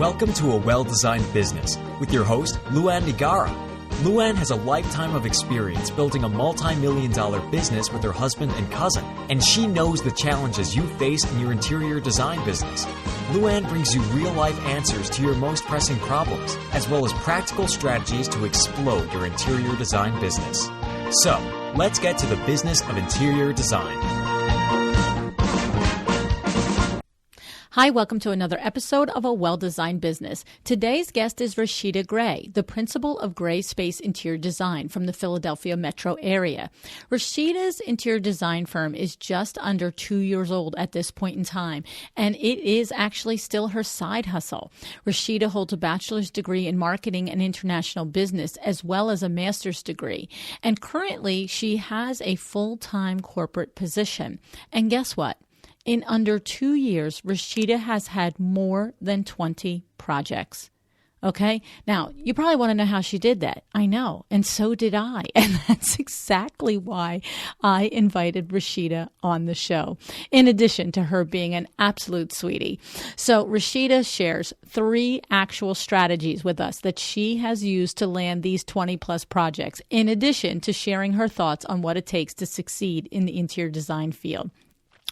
Welcome to A Well-Designed Business with your host, Luann Nigara. Luann has a lifetime of experience building a multi-million-dollar business with her husband and cousin, and she knows the challenges you face in your interior design business. Luann brings you real-life answers to your most pressing problems, as well as practical strategies to explode your interior design business. So, let's get to the business of interior design. Hi, welcome to another episode of A Well-Designed Business. Today's guest is Rasheeda Gray, the principal of Gray Space Interior Design from the Philadelphia metro area. Rasheeda's interior design firm is just under 2 years old at this point in time, and it is actually still her side hustle. Rasheeda holds a bachelor's degree in marketing and international business, as well as a master's degree. And currently, she has a full-time corporate position. And guess what? In under 2 years, Rasheeda has had more than 20 projects. Okay? Now, you probably want to know how she did that. I know. And so did I. And that's exactly why I invited Rasheeda on the show, in addition to her being an absolute sweetie. So Rasheeda shares 3 actual strategies with us that she has used to land these 20 plus projects, in addition to sharing her thoughts on what it takes to succeed in the interior design field.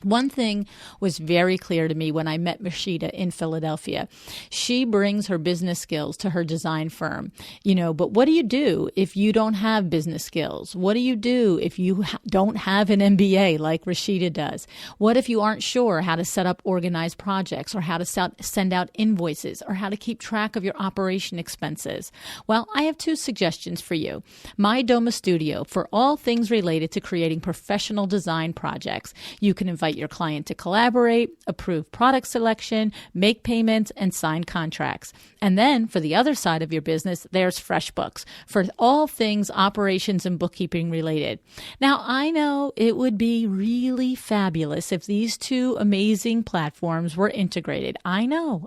One thing was very clear to me when I met Rasheeda in Philadelphia. She brings her business skills to her design firm, but what do you do if you don't have business skills? What do you do if you don't have an MBA like Rasheeda does? What if you aren't sure how to set up organized projects, or how to send out invoices, or how to keep track of your operation expenses? Well, I have 2 suggestions for you. My Doma Studio, for all things related to creating professional design projects. You can invite your client to collaborate, approve product selection, make payments, and sign contracts. And then for the other side of your business, there's FreshBooks for all things operations and bookkeeping related. Now, I know it would be really fabulous if these 2 amazing platforms were integrated. I know.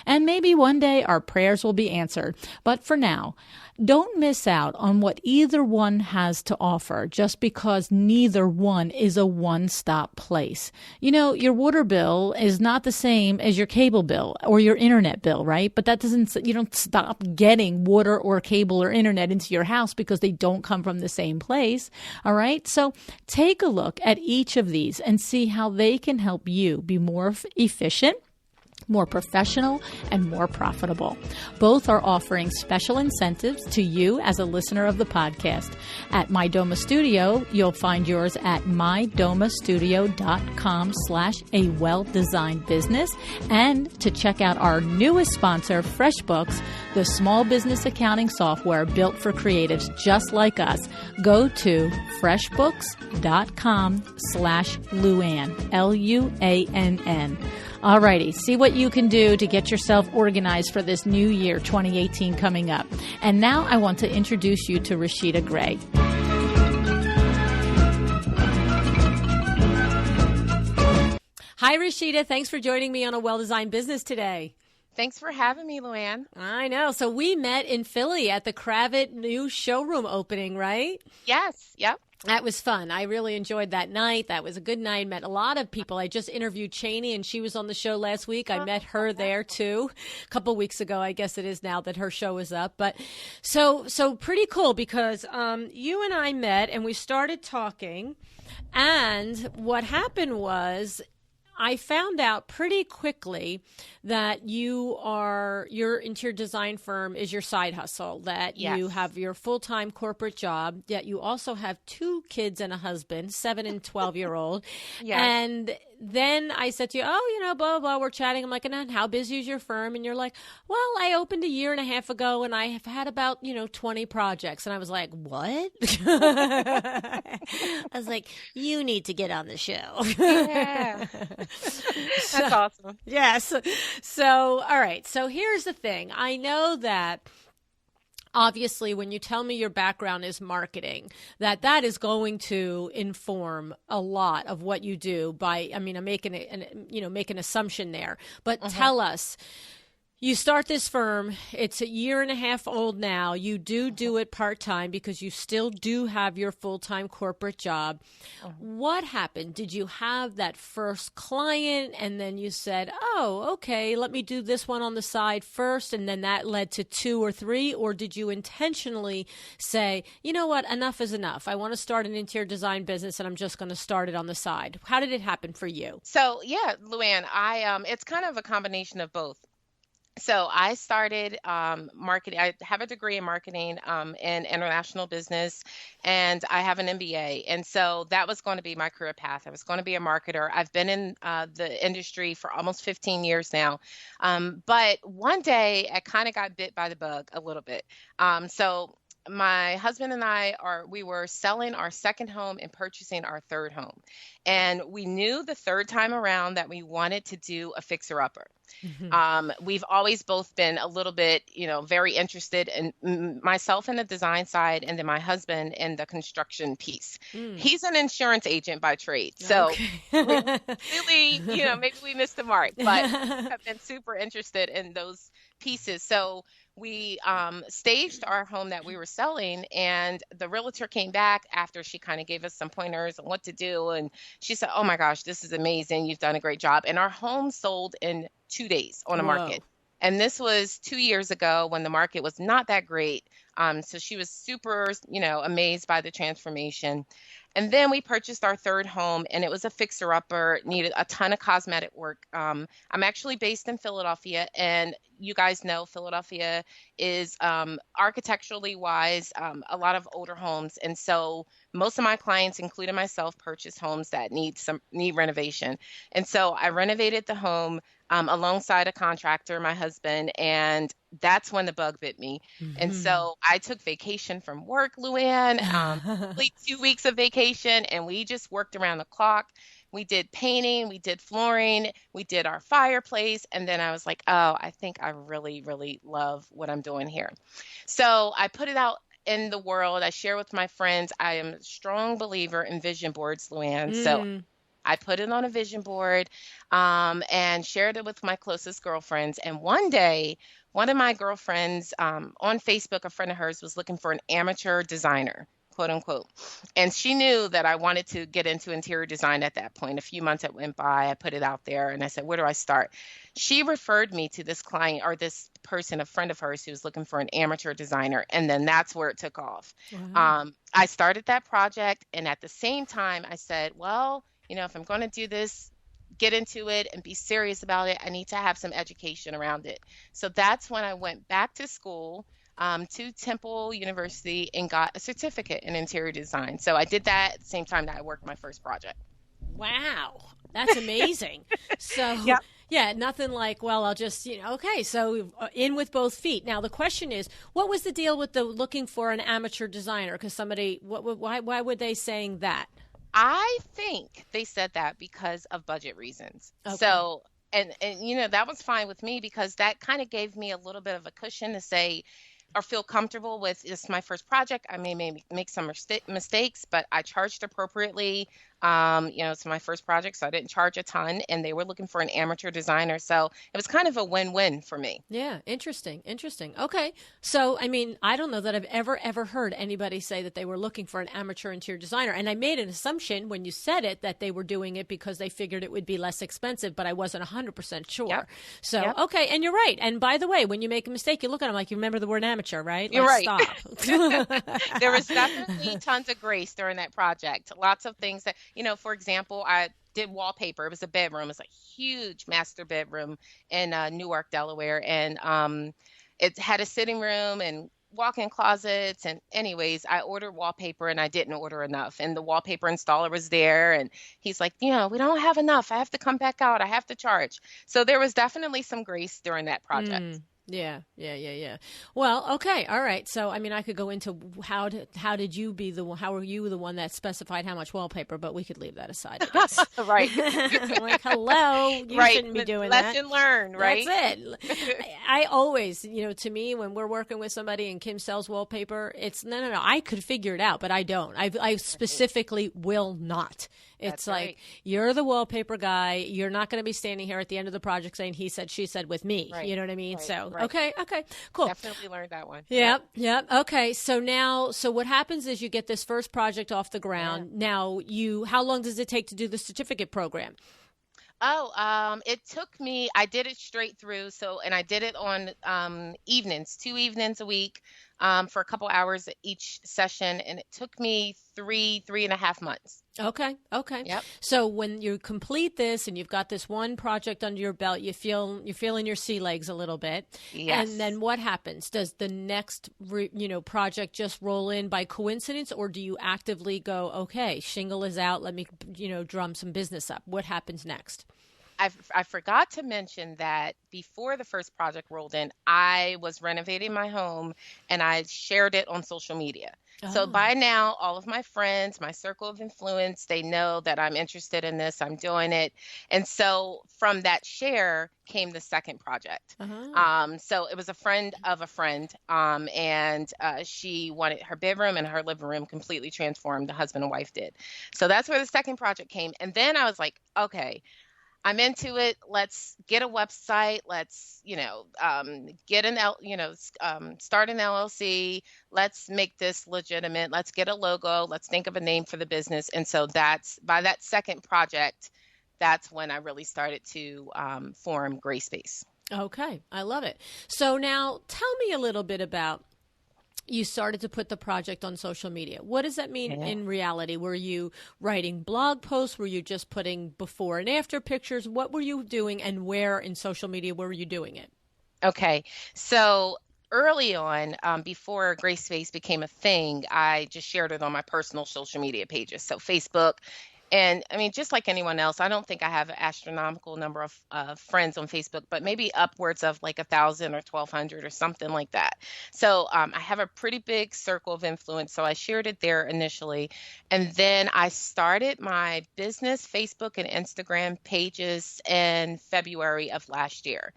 And maybe one day our prayers will be answered. But for now, don't miss out on what either one has to offer just because neither one is a one-stop place. Your water bill is not the same as your cable bill or your internet bill, right? But that you don't stop getting water or cable or internet into your house because they don't come from the same place. All right. So take a look at each of these and see how they can help you be more efficient, more professional, and more profitable. Both are offering special incentives to you as a listener of the podcast. At My Doma Studio, you'll find yours at mydomastudio.com/awelldesignedbusiness. And to check out our newest sponsor, FreshBooks, the small business accounting software built for creatives just like us, go to freshbooks.com/Luann, Luann. Alrighty, see what you can do to get yourself organized for this new year, 2018, coming up. And now I want to introduce you to Rasheeda Gray. Hi, Rasheeda. Thanks for joining me on A Well-Designed Business today. Thanks for having me, Luann. I know. So we met in Philly at the Kravet new showroom opening, right? Yes. Yep. That was fun. I really enjoyed that night. That was a good night. Met a lot of people. I just interviewed Cheney, and she was on the show last week. I met her there too, a couple weeks ago. I guess it is now that her show is up. But so pretty cool because you and I met and we started talking. And what happened was I found out pretty quickly that your interior design firm is your side hustle, that Yes. You have your full-time corporate job, yet you also have 2 kids and a husband, 7 and 12-year-old. Yes. And then I said to you, blah, blah, blah, we're chatting. I'm like, and how busy is your firm? And you're like, well, I opened a year and a half ago and I have had about, 20 projects. And I was like, what? I was like, you need to get on the show. Yeah. That's awesome. Yes. So, all right. So here's the thing. I know that obviously when you tell me your background is marketing, that is going to inform a lot of what you do I'm making an assumption there, but tell us, You start this firm. It's a year and a half old now. You do it part-time because you still do have your full-time corporate job. What happened? Did you have that first client and then you said, oh, okay, let me do this one on the side first, and then that led to 2 or 3? Or did you intentionally say, you know what, enough is enough. I want to start an interior design business and I'm just going to start it on the side. How did it happen for you? So yeah, Luann, it's kind of a combination of both. So I started marketing. I have a degree in marketing and international business, and I have an MBA. And so that was going to be my career path. I was going to be a marketer. I've been in the industry for almost 15 years now. But one day I kind of got bit by the bug a little bit. So my husband and we were selling our second home and purchasing our third home. And we knew the third time around that we wanted to do a fixer-upper. We've always both been a little bit, very interested in myself in the design side, and then my husband in the construction piece. He's an insurance agent by trade. So really, maybe we missed the mark, but have been super interested in those pieces. So we staged our home that we were selling, and the realtor came back after she kind of gave us some pointers on what to do. And she said, oh my gosh, this is amazing. You've done a great job. And our home sold in 2 days on the market. And this was 2 years ago when the market was not that great. So she was super, amazed by the transformation. And then we purchased our third home, and it was a fixer-upper, needed a ton of cosmetic work. I'm actually based in Philadelphia, and you guys know Philadelphia is architecturally wise, a lot of older homes. And so most of my clients, including myself, purchase homes that need renovation. And so I renovated the home alongside a contractor, my husband, and that's when the bug bit me. And so I took vacation from work, Luann, like 2 weeks of vacation, and we just worked around the clock. We did painting, we did flooring, we did our fireplace, and then I was like, oh, I think I really, really love what I'm doing here. So I put it out in the world. I share with my friends. I am a strong believer in vision boards, Luann. So I put it on a vision board and shared it with my closest girlfriends. And one day, one of my girlfriends on Facebook, a friend of hers, was looking for an amateur designer, quote unquote. And she knew that I wanted to get into interior design at that point. A few months that went by, I put it out there and I said, where do I start? She referred me to this client or this person, a friend of hers who was looking for an amateur designer. And then that's where it took off. I started that project. And at the same time, I said, well, if I'm going to do this, get into it and be serious about it, I need to have some education around it. So that's when I went back to school to Temple University and got a certificate in interior design. So I did that at the same time that I worked my first project. Wow, that's amazing. So yeah, nothing like, well, I'll just, okay, so in with both feet. Now, the question is, what was the deal with the looking for an amateur designer? Because why would they saying that? I think they said that because of budget reasons. Okay. So, and that was fine with me because that kind of gave me a little bit of a cushion to say or feel comfortable with, it's my first project. I may make some mistakes, but I charged appropriately. It's my first project, so I didn't charge a ton, and they were looking for an amateur designer. So it was kind of a win-win for me. Yeah. Interesting. Okay. So, I don't know that I've ever heard anybody say that they were looking for an amateur interior designer. And I made an assumption when you said it that they were doing it because they figured it would be less expensive, but I wasn't 100% sure. Yep. So, okay. And you're right. And by the way, when you make a mistake, you look at them like you remember the word amateur, right? You're right. Stop. There was definitely tons of grace during that project. Lots of things that, for example, I did wallpaper. It was a bedroom. It was a huge master bedroom in Newark, Delaware. And it had a sitting room and walk-in closets. And anyways, I ordered wallpaper and I didn't order enough. And the wallpaper installer was there. And he's like, we don't have enough. I have to come back out. I have to charge. So there was definitely some grace during that project. Yeah. Well, okay. All right. So, I could go into how were you the one that specified how much wallpaper, but we could leave that aside, I guess. Right. Like, hello, you shouldn't be doing that. Lesson learned, right? That's it. I always, to me, when we're working with somebody and Kim sells wallpaper, it's no. I could figure it out, but I don't. I specifically will not. It's That's like, right. you're the wallpaper guy. You're not going to be standing here at the end of the project saying he said, she said with me. You Right. know what I mean? Right. So, Right. okay, cool. Definitely learned that one. Yep. Yep, yep. Okay, so now, so what happens is you get this first project off the Yeah. ground. Now, how long does it take to do the certificate program? Oh, it took me, I did it straight through. So, and I did it on evenings, 2 evenings a week, for a couple hours each session. And it took me 3.5 months. Okay, okay. Yep. So when you complete this and you've got this one project under your belt, you're feeling your sea legs a little bit. And Yes. then what happens? Does the next project just roll in by coincidence, or do you actively go, okay, shingle is out, let me drum some business up? What happens next? I forgot to mention that before the first project rolled in, I was renovating my home and I shared it on social media. So Oh, by now, all of my friends, my circle of influence, they know that I'm interested in this, I'm doing it. And so from that share came the second project. uh-huh. So it was a friend of a friend, and she wanted her bedroom and her living room completely transformed. The husband and wife did. So that's where the second project came. And then I was like, okay, I'm into it. Let's get a website. Let's, get start an LLC. Let's make this legitimate. Let's get a logo. Let's think of a name for the business. And so that's by that second project, that's when I really started to form Gray Space. Okay, I love it. So now tell me a little bit about, you started to put the project on social media. What does that mean Yeah. in reality? Were you writing blog posts? Were you just putting before and after pictures? What were you doing, and where in social media were you doing it? Okay. So early on, before Gray Space became a thing, I just shared it on my personal social media pages. So Facebook. And I mean, just like anyone else, I don't think I have an astronomical number of friends on Facebook, but maybe upwards of like 1,000 or 1,200 or something like that. So I have a pretty big circle of influence. So I shared it there initially. And then I started my business Facebook and Instagram pages in February of last year.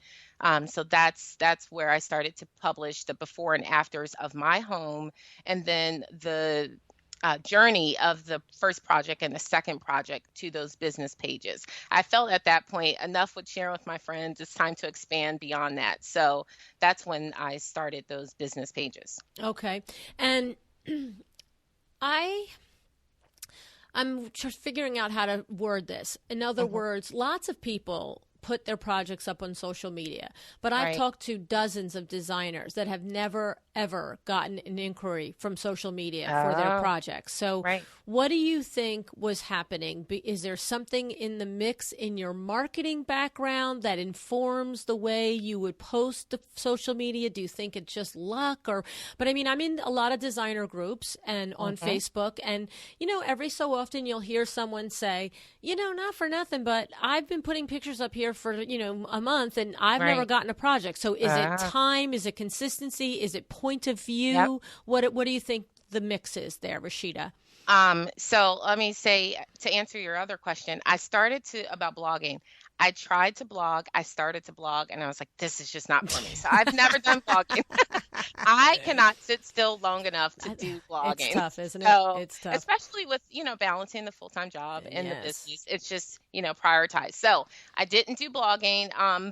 So that's where I started to publish the before and afters of my home, and then the journey of the first project and the second project to those business pages. I felt at that point enough with sharing with my friends. It's time to expand beyond that. So that's when I started those business pages. Okay. And I I'm figuring out how to word this. In other Hmm. words, lots of people put their projects up on social media, but I've Right. talked to dozens of designers that have never ever gotten an inquiry from social media for their Oh, projects. So right. what do you think was happening? Is there something in the mix in your marketing background that informs the way you would post the social media? Do you think it's just luck, or, but I mean, I'm in a lot of designer groups and on Hmm. Facebook, and every so often you'll hear someone say, not for nothing, but I've been putting pictures up here for, a month and I've never Right. gotten a project. So is it Ah, time? Is it consistency? Is it point of yep. view? What do you think the mix is there, Rasheeda? So let me say, to answer your other question, I started to about blogging. I tried to blog, I started to blog, and I was like, this is just not for me. So I've never done blogging. I cannot sit still long enough to do It's blogging. tough, isn't it? So, It's tough. especially with, balancing the full-time job and the Yes. business, it's just, prioritized. So I didn't do blogging,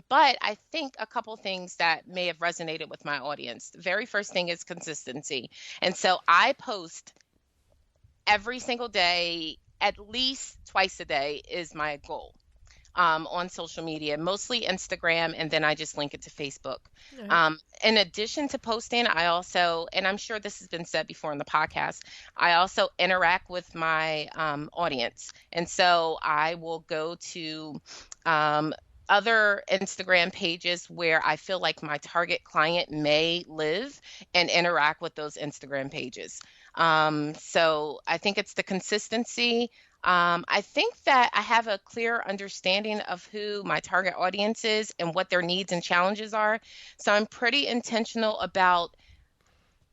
but I think a couple things that may have resonated with my audience. The very first thing is consistency. And so I post every single day, at least twice a day is my goal, on social media, mostly Instagram, and then I just link it to Facebook. All right. In addition to posting, I also, and I'm sure this has been said before in the podcast, I also interact with my audience. And so I will go to other Instagram pages where I feel like my target client may live and interact with those Instagram pages. So I think it's the consistency. I think that I have a clear understanding of who my target audience is and what their needs and challenges are. So I'm pretty intentional about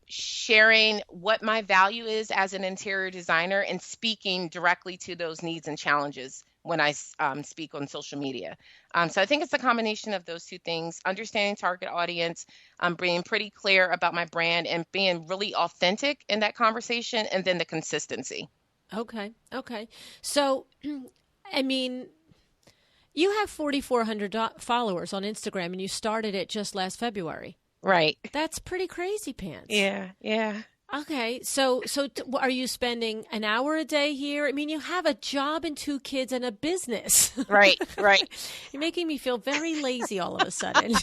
sharing what my value is as an interior designer and speaking directly to those needs and challenges when I speak on social media. So I think it's a combination of those two things: understanding target audience, being pretty clear about my brand, and being really authentic in that conversation, and then the consistency. Okay. Okay. So, I mean, you have 4,400 followers on Instagram and you started it just last February. Right. That's pretty crazy pants. Yeah. Yeah. Okay. So are you spending an hour a day here? I mean, you have a job and 2 kids and a business. Right. Right. You're making me feel very lazy all of a sudden.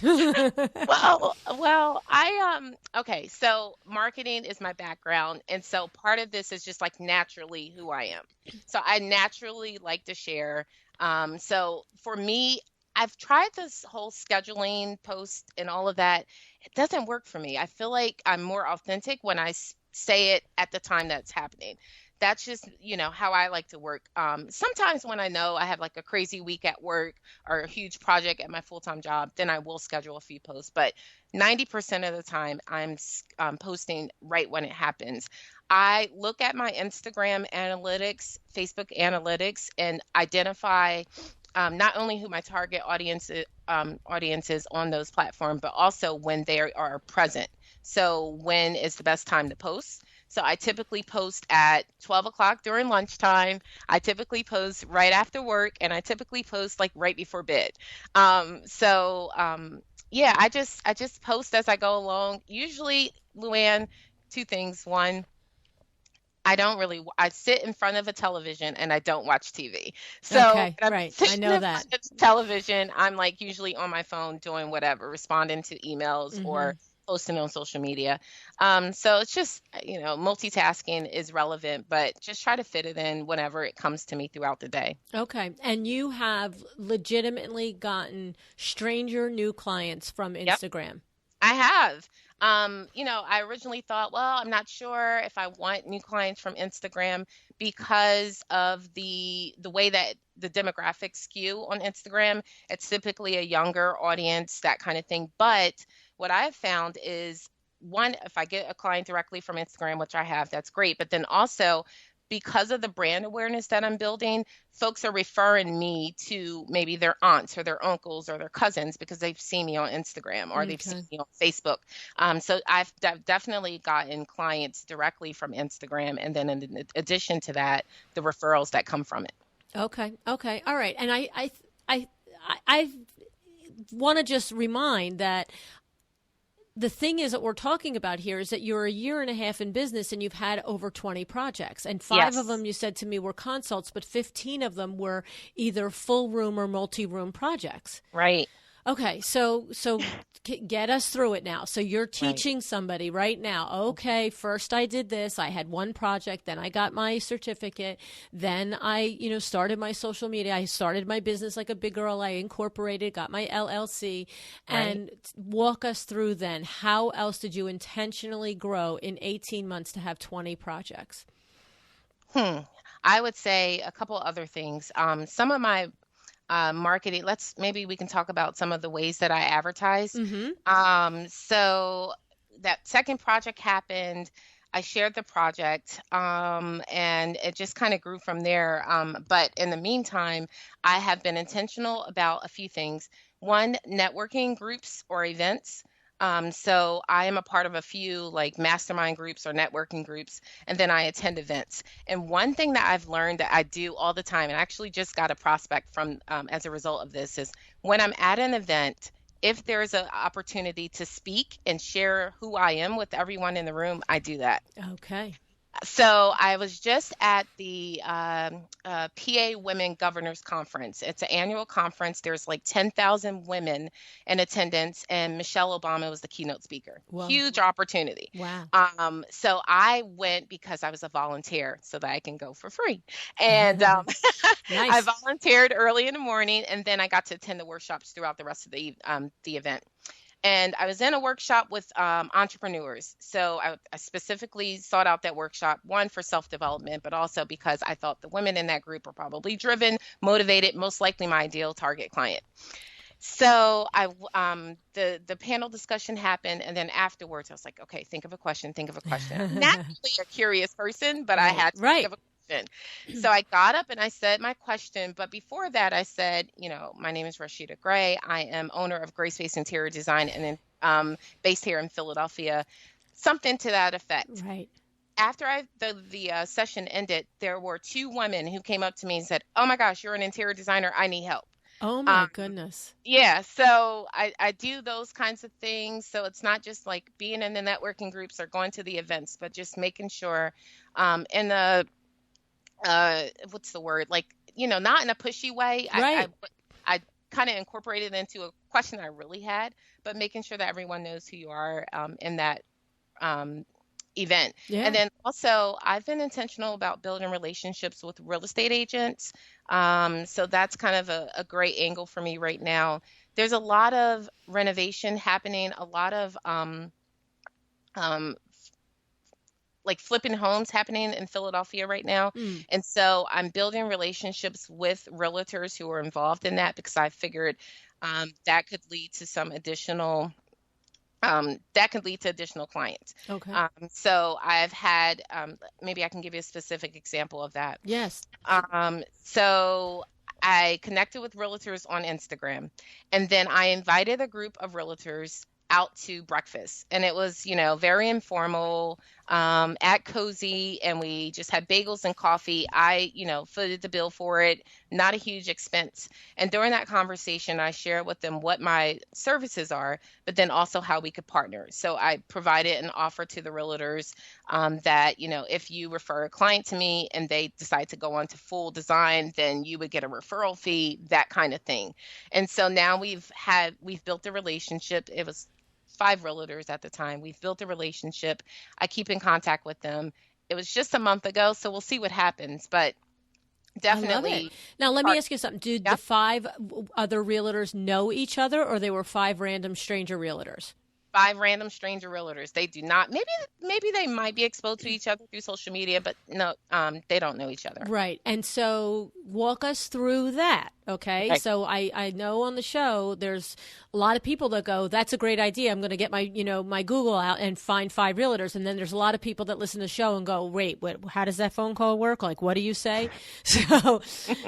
Okay, so marketing is my background, and so part of this is just like naturally who I am. So I naturally like to share. So for me, I've tried this whole scheduling post and all of that. It doesn't work for me. I feel like I'm more authentic when I say it at the time that's happening. That's just, how I like to work. Sometimes when I know I have like a crazy week at work or a huge project at my full-time job, then I will schedule a few posts. But 90% of the time, I'm posting right when it happens. I look at my Instagram analytics, Facebook analytics, and identify not only who my target audience is on those platforms, but also when they are present. So when is the best time to post? So I typically post at 12 o'clock during lunchtime. I typically post right after work, and I typically post like right before bed. Yeah, I just post as I go along. Usually, Luann, 2 things. One, I sit in front of a television and I don't watch TV. So Okay, when I'm right. I sitting know in that. front of the television, I'm like usually on my phone doing whatever, responding to emails or posting on social media. So it's just, multitasking is relevant, but just try to fit it in whenever it comes to me throughout the day. Okay. And you have legitimately gotten stranger new clients from Yep. Instagram. I have. I originally thought, well, I'm not sure if I want new clients from Instagram because of the way that the demographics skew on Instagram. It's typically a younger audience, that kind of thing. But what I've found is, one, if I get a client directly from Instagram, which I have, that's great. But then also, because of the brand awareness that I'm building, folks are referring me to maybe their aunts or their uncles or their cousins because they've seen me on Instagram or they've seen me on Facebook. So I've definitely gotten clients directly from Instagram. And then in addition to that, the referrals that come from it. Okay. Okay. All right. And I want to just remind that the thing is that we're talking about here is that you're a year and a half in business and you've had over 20 projects, and 5 Yes. of them you said to me were consults, but 15 of them were either full room or multi-room projects. Right. Okay, so get us through it now. So you're teaching somebody right now, okay, first I did this, I had one project, then I got my certificate, then I, started my social media, I started my business like a big girl, I incorporated, got my LLC, and walk us through then, how else did you intentionally grow in 18 months to have 20 projects? I would say a couple other things. Some of my marketing, maybe we can talk about some of the ways that I advertise. So that second project happened. I shared the project, and it just kind of grew from there. But in the meantime, I have been intentional about a few things. One, networking groups or events. So I am a part of a few like mastermind groups or networking groups, and then I attend events. And one thing that I've learned that I do all the time, and I actually just got a prospect from as a result of this, is when I'm at an event, if there's an opportunity to speak and share who I am with everyone in the room, I do that. Okay. So I was just at the PA Women Governors Conference. It's an annual conference. There's like 10,000 women in attendance, and Michelle Obama was the keynote speaker. Wow. Huge opportunity. Wow. So I went because I was a volunteer so that I can go for free. And Nice. I volunteered early in the morning, and then I got to attend the workshops throughout the rest of the event. And I was in a workshop with entrepreneurs. So I specifically sought out that workshop, one, for self-development, but also because I thought the women in that group are probably driven, motivated, most likely my ideal target client. So the panel discussion happened, and then afterwards I was like, okay, think of a question. I'm not really a curious person, but I had to think of a question. So I got up and I said my question, but before that I said, my name is Rasheeda Gray. I am owner of Gray Space Interior Design and based here in Philadelphia, something to that effect. Right. after the session ended, there were two women who came up to me and said, "Oh my gosh, you're an interior designer. I need help." Oh my Um, goodness. yeah, so I do those kinds of things. So it's not just like being in the networking groups or going to the events, but just making sure in the what's the word? Like, not in a pushy way. Right. I kind of incorporated it into a question I really had, but making sure that everyone knows who you are in that um, event. And Yeah. then also, I've been intentional about building relationships with real estate agents. So that's kind of a great angle for me right now. There's a lot of renovation happening, a lot of um, like flipping homes happening in Philadelphia right now. Mm. And so I'm building relationships with realtors who are involved in that because I figured that could lead to some additional clients. Okay. So I've had, maybe I can give you a specific example of that. Yes. So I connected with realtors on Instagram, and then I invited a group of realtors out to breakfast, and it was, very informal, at Cozy, and we just had bagels and coffee. I, footed the bill for it, not a huge expense. And during that conversation, I shared with them what my services are, but then also how we could partner. So I provided an offer to the realtors that, if you refer a client to me and they decide to go on to full design, then you would get a referral fee, that kind of thing. And so now we've built a relationship. It was 5 realtors at the time. We've built a relationship. I keep in contact with them. It was just a month ago, so we'll see what happens, but I love it. definitely. Now, let me ask you something. Did the Yep. 5 other realtors know each other, or they were 5 random stranger realtors? 5 random stranger realtors. They do not. Maybe they might be exposed to each other through social media, but no, they don't know each other. Right. And so walk us through that. Okay. Right. So I know on the show there's a lot of people that go, that's a great idea. I'm going to get my, my Google out and find 5 realtors. And then there's a lot of people that listen to the show and go, wait, how does that phone call work? Like, what do you say?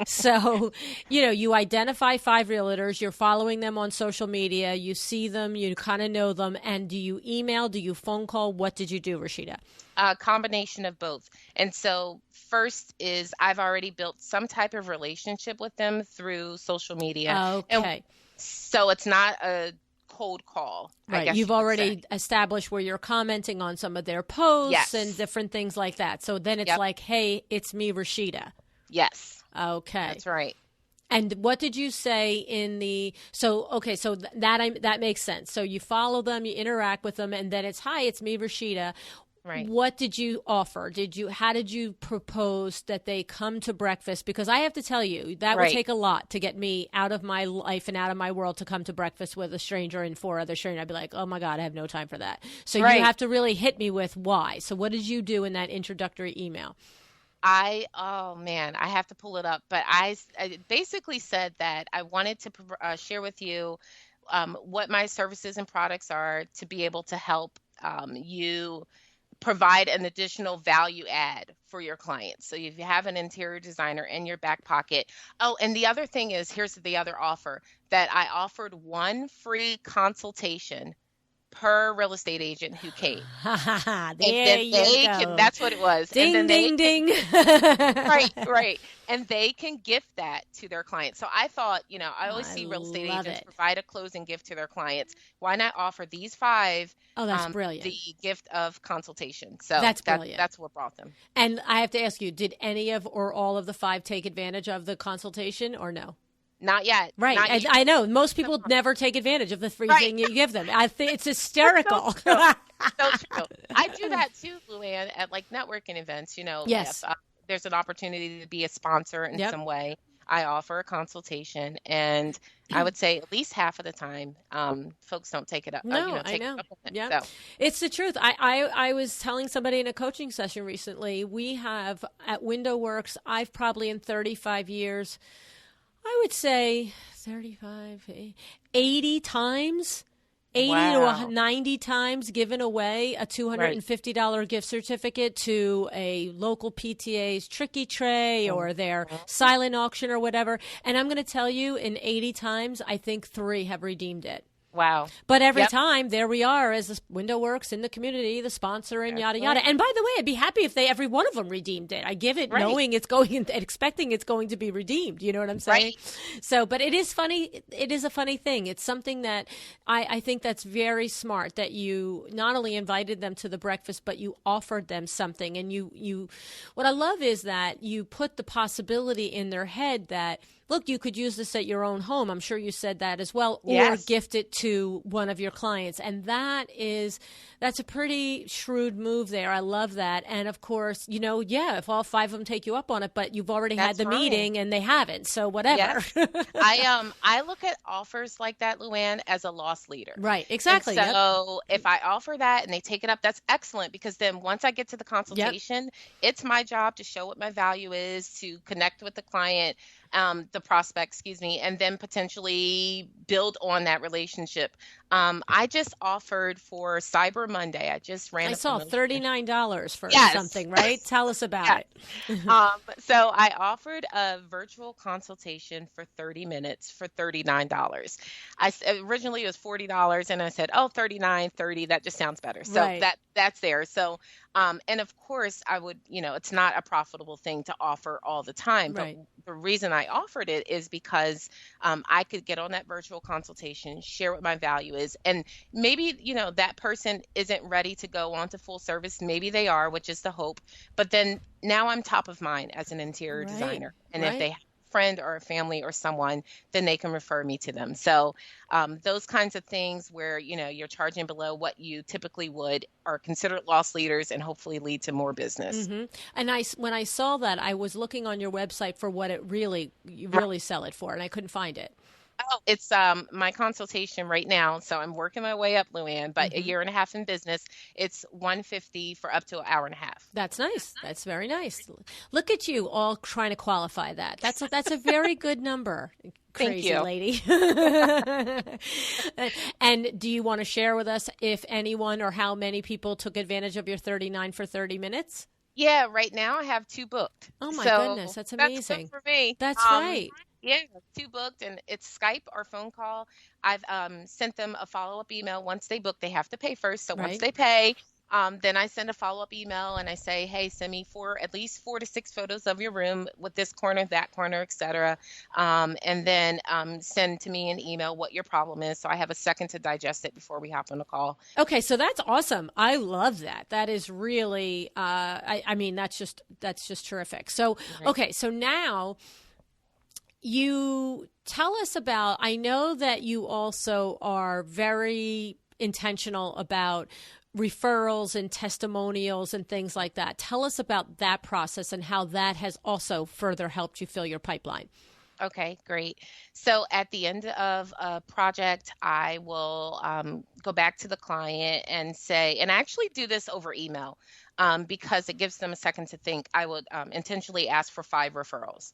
So, you identify 5 realtors, you're following them on social media, you see them, you kind of know them. And do you email? Do you phone call? What did you do, Rasheeda? A combination of both. And so first is I've already built some type of relationship with them through social media. And Okay. so it's not a cold call, I Right. guess You've you could already say. established where you're commenting on some of their posts Yes. and different things like that. So then it's Yep. like, hey, it's me, Rasheeda. Yes, Okay. that's right. And what did you say in the so that makes sense. So you follow them, you interact with them, and then it's hi, it's me, Rasheeda. Right. What did you offer? How did you propose that they come to breakfast? Because I have to tell you, that will Right. take a lot to get me out of my life and out of my world to come to breakfast with a stranger and 4 other strangers. I'd be like, oh my God, I have no time for that. So Right. you have to really hit me with why. So what did you do in that introductory email? Oh man, I have to pull it up, but I basically said that I wanted to share with you what my services and products are to be able to help you provide an additional value add for your clients. So if you have an interior designer in your back pocket. Oh, and the other thing is, here's the other offer, that I offered 1 free consultation per real estate agent who came. And There then you they go. that's what it was. Ding, And then ding, ding. right. And they can gift that to their clients. So I thought, I always I see real estate love agents it. provide a closing gift to their clients. Why not offer these 5 Oh, that's brilliant. the gift of consultation? So That's brilliant. That's what brought them. And I have to ask you, did any of or all of the 5 take advantage of the consultation or no? Not yet. Right. Not And yet. I know most people never take advantage of the free Right. thing you give them. I think it's hysterical. So true. I do that too, Luann, at like networking events. Yes. If there's an opportunity to be a sponsor in Yep. some way, I offer a consultation, and I would say at least half of the time, folks don't take it up. No, I take know. it up on it. Yeah. So, It's the truth. I was telling somebody in a coaching session recently, we have at Window Works, I've probably in 35 years, I would say 35, 80 times, 80 Wow. to 90 times given away a $250 gift certificate to a local PTA's Tricky Tray or their silent auction or whatever. And I'm going to tell you, in 80 times, I think 3 have redeemed it. Wow. But every Yep. time, there we are as the Window Works in the community, the sponsor, and yada, Excellent. yada. And by the way, I'd be happy if every one of them redeemed it. I give it Right. knowing it's going and expecting it's going to be redeemed. You know what I'm saying? Right. So, but it is funny. It is a funny thing. It's something that I think that's very smart that you not only invited them to the breakfast, but you offered them something. And what I love is that you put the possibility in their head that, look, you could use this at your own home. I'm sure you said that as well, or Yes. gift it to one of your clients. And that's a pretty shrewd move there. I love that. And of course, if all 5 of them take you up on it, but you've already had That's the right. meeting and they haven't. So whatever. Yes. I look at offers like that, Luann, as a loss leader. Right. Exactly. And Yep. so if I offer that and they take it up, that's excellent, because then once I get to the consultation, it's my job to show what my value is, to connect with the client, the prospect, excuse me, and then potentially build on that relationship. I just offered for Cyber Monday. I just ran I a saw promotion. $39 for Yes. something, right? Tell us about it. So I offered a virtual consultation for 30 minutes for $39. Originally it was $40, and I said, oh, 39, 30, that just sounds better. So Right. that's there. So, and of course I would, it's not a profitable thing to offer all the time, Right. but the reason I offered it is because I could get on that virtual consultation, share what my value is. And maybe, that person isn't ready to go on to full service. Maybe they are, which is the hope. But then now I'm top of mind as an interior Right, designer. And right. if they have a friend or a family or someone, then they can refer me to them. So those kinds of things where, you're charging below what you typically would are considered loss leaders and hopefully lead to more business. Mm-hmm. And when I saw that, I was looking on your website for what you really sell it for, and I couldn't find it. Oh, it's my consultation right now. So I'm working my way up, Luann, but a year and a half in business, it's $150 for up to an hour and a half. That's nice. That's very nice. Look at you all trying to qualify that. That's a very good number. Crazy Thank you. lady. And do you want to share with us if anyone or how many people took advantage of your 39 for 30 minutes? Yeah, right now I have 2 booked. Oh my So goodness, that's amazing. That's good for me. That's right. Yeah, 2 booked, and it's Skype or phone call. I've sent them a follow-up email. Once they book, they have to pay first. So Right. once they pay, then I send a follow-up email and I say, hey, send me at least 4 to 6 photos of your room with this corner, that corner, etc. And then send to me an email what your problem is, so I have a second to digest it before we hop on a call. Okay, so that's awesome. I love that. That is really, I mean, that's just terrific. So, okay, so now you tell us about, I know that you also are very intentional about referrals and testimonials and things like that. Tell us about that process and how that has also further helped you fill your pipeline. Okay, great. So at the end of a project, I will go back to the client and say, and I actually do this over email because it gives them a second to think. I would intentionally ask for 5 referrals.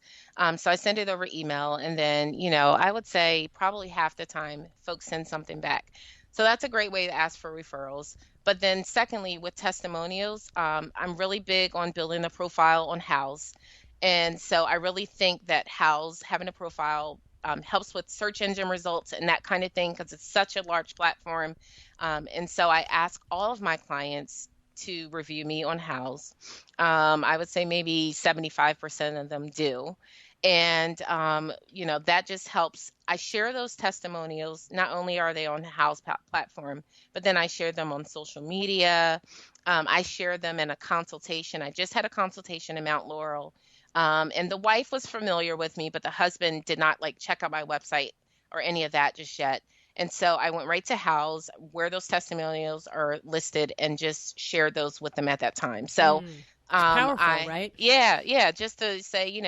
So I send it over email, and then, I would say probably half the time folks send something back. So that's a great way to ask for referrals. But then secondly, with testimonials, I'm really big on building a profile on Houzz. And so I really think that Houzz, having a profile, helps with search engine results and that kind of thing, because it's such a large platform. And so I ask all of my clients to review me on Houzz. I would say maybe 75% of them do. And, that just helps. I share those testimonials. Not only are they on the Houzz platform, but then I share them on social media. I share them in a consultation. I just had a consultation in Mount Laurel. And the wife was familiar with me, but the husband did not check out my website or any of that just yet. And so I went right to Houzz, where those testimonials are listed, and just shared those with them at that time. So powerful, right? Yeah. Just to say,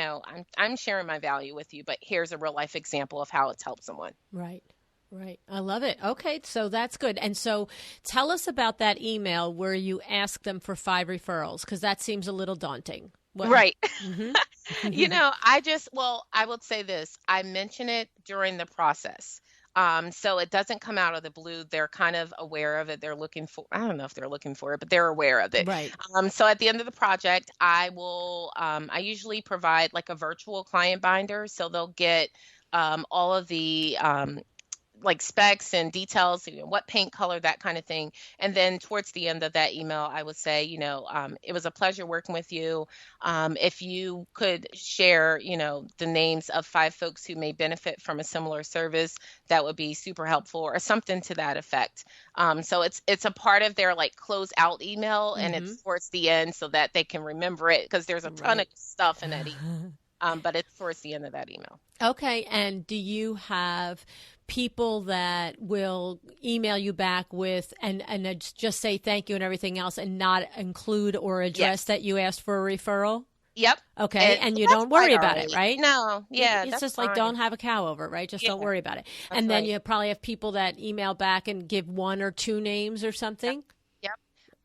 I'm sharing my value with you, but here's a real life example of how it's helped someone. Right. I love it. Okay, so that's good. And so tell us about that email where you ask them for 5 referrals, because that seems a little daunting. Right. I would say this. I mention it during the process. So it doesn't come out of the blue. They're kind of aware of it. They're looking for, I don't know if they're looking for it, but they're aware of it. Right. So at the end of the project, I usually provide a virtual client binder. So they'll get all of the like specs and details, what paint color, that kind of thing. And then towards the end of that email, I would say, it was a pleasure working with you. If you could share, the names of 5 folks who may benefit from a similar service, that would be super helpful, or something to that effect. So it's a part of their like close out email, and it's towards the end so that they can remember it, because there's a ton of stuff in that email. But it's towards the end of that email. Okay. And do you have people that will email you back with and just say thank you and everything else, and not include or address that you asked for a referral? Yep. Okay. And you don't worry about it, right? No. Yeah. It's just fine. like, don't have a cow over it, right? Just don't worry about it. And then you probably have people that email back and give 1 or 2 names or something. Yep.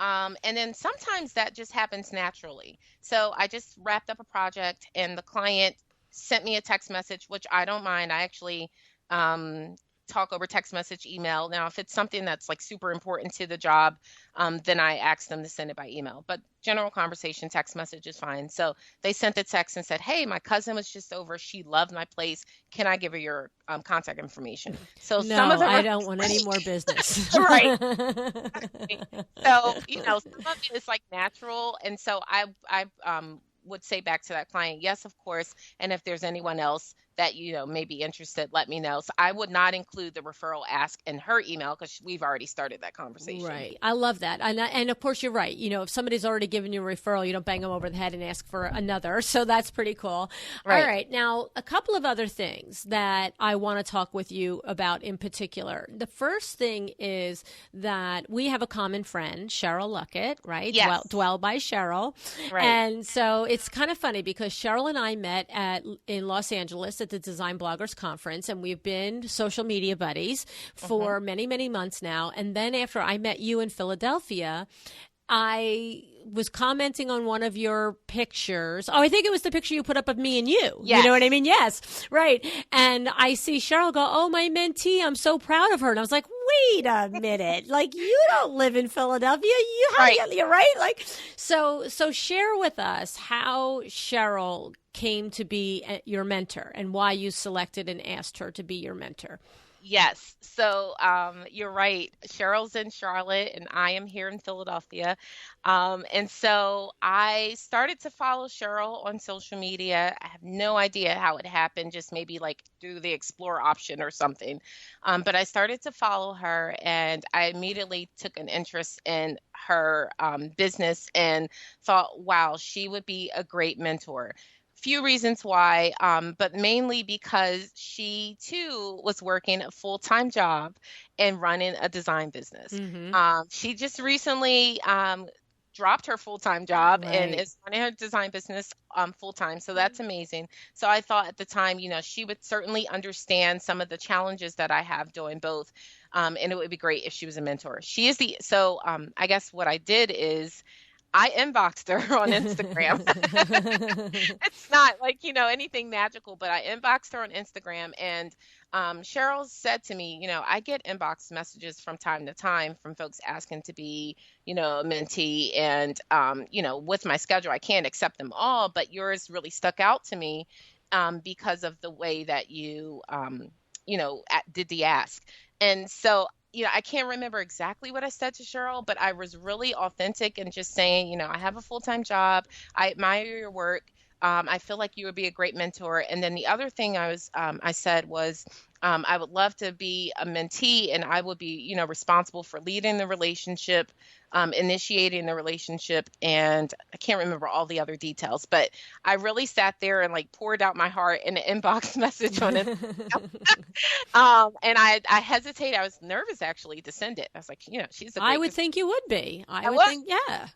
And then sometimes that just happens naturally. So I just wrapped up a project and the client sent me a text message, which I don't mind. I actually talk over text message, email. Now, if it's something that's like super important to the job, then I ask them to send it by email. But general conversation, text message is fine. So they sent the text and said, hey, my cousin was just over. She loved my place. Can I give her your contact information? So no, some of them I don't want any more business. Right. So, some of it is like natural. And so I would say back to that client, yes, of course. And if there's anyone else that, may be interested, let me know. So I would not include the referral ask in her email, because we've already started that conversation. Right. I love that. And of course, you're right. If somebody's already given you a referral, you don't bang them over the head and ask for another. So that's pretty cool. Right. All right. Now, a couple of other things that I want to talk with you about in particular. The first thing is that we have a common friend, Cheryl Luckett, right? Yes. Dwell by Cheryl. Right. And so it's kind of funny because Cheryl and I met in Los Angeles at the Design Bloggers Conference, and we've been social media buddies for many, many months now. And then after I met you in Philadelphia, I was commenting on one of your pictures. Oh, I think it was the picture you put up of me and you. Yes. You know what I mean? Yes. Right. And I see Cheryl go, oh, my mentee, I'm so proud of her. And I was like, wait a minute. Like, you don't live in Philadelphia. You're right. Like, so share with us how Cheryl came to be your mentor and why you selected and asked her to be your mentor. Yes. So you're right. Cheryl's in Charlotte and I am here in Philadelphia. And so I started to follow Cheryl on social media. I have no idea how it happened, just maybe like through the explore option or something. But I started to follow her and I immediately took an interest in her business and thought, wow, she would be a great mentor. Few reasons why, but mainly because she too was working a full-time job and running a design business. She just recently dropped her full-time job and is running her design business full-time. So that's amazing. So I thought at the time, she would certainly understand some of the challenges that I have doing both. And it would be great if she was a mentor. So I guess what I did is I inboxed her on Instagram. It's not like, anything magical, but I inboxed her on Instagram and Cheryl said to me, I get inbox messages from time to time from folks asking to be, a mentee and, with my schedule, I can't accept them all, but yours really stuck out to me because of the way that you, did the ask. And so I can't remember exactly what I said to Cheryl, but I was really authentic and just saying, I have a full-time job. I admire your work. I feel like you would be a great mentor. And then the other thing I said was, I would love to be a mentee and I would be, responsible for leading the relationship, initiating the relationship. And I can't remember all the other details, but I really sat there and like poured out my heart in an inbox message on it. And I hesitated. I was nervous actually to send it. I was like, she's a great I would think you would be. I would think, yeah.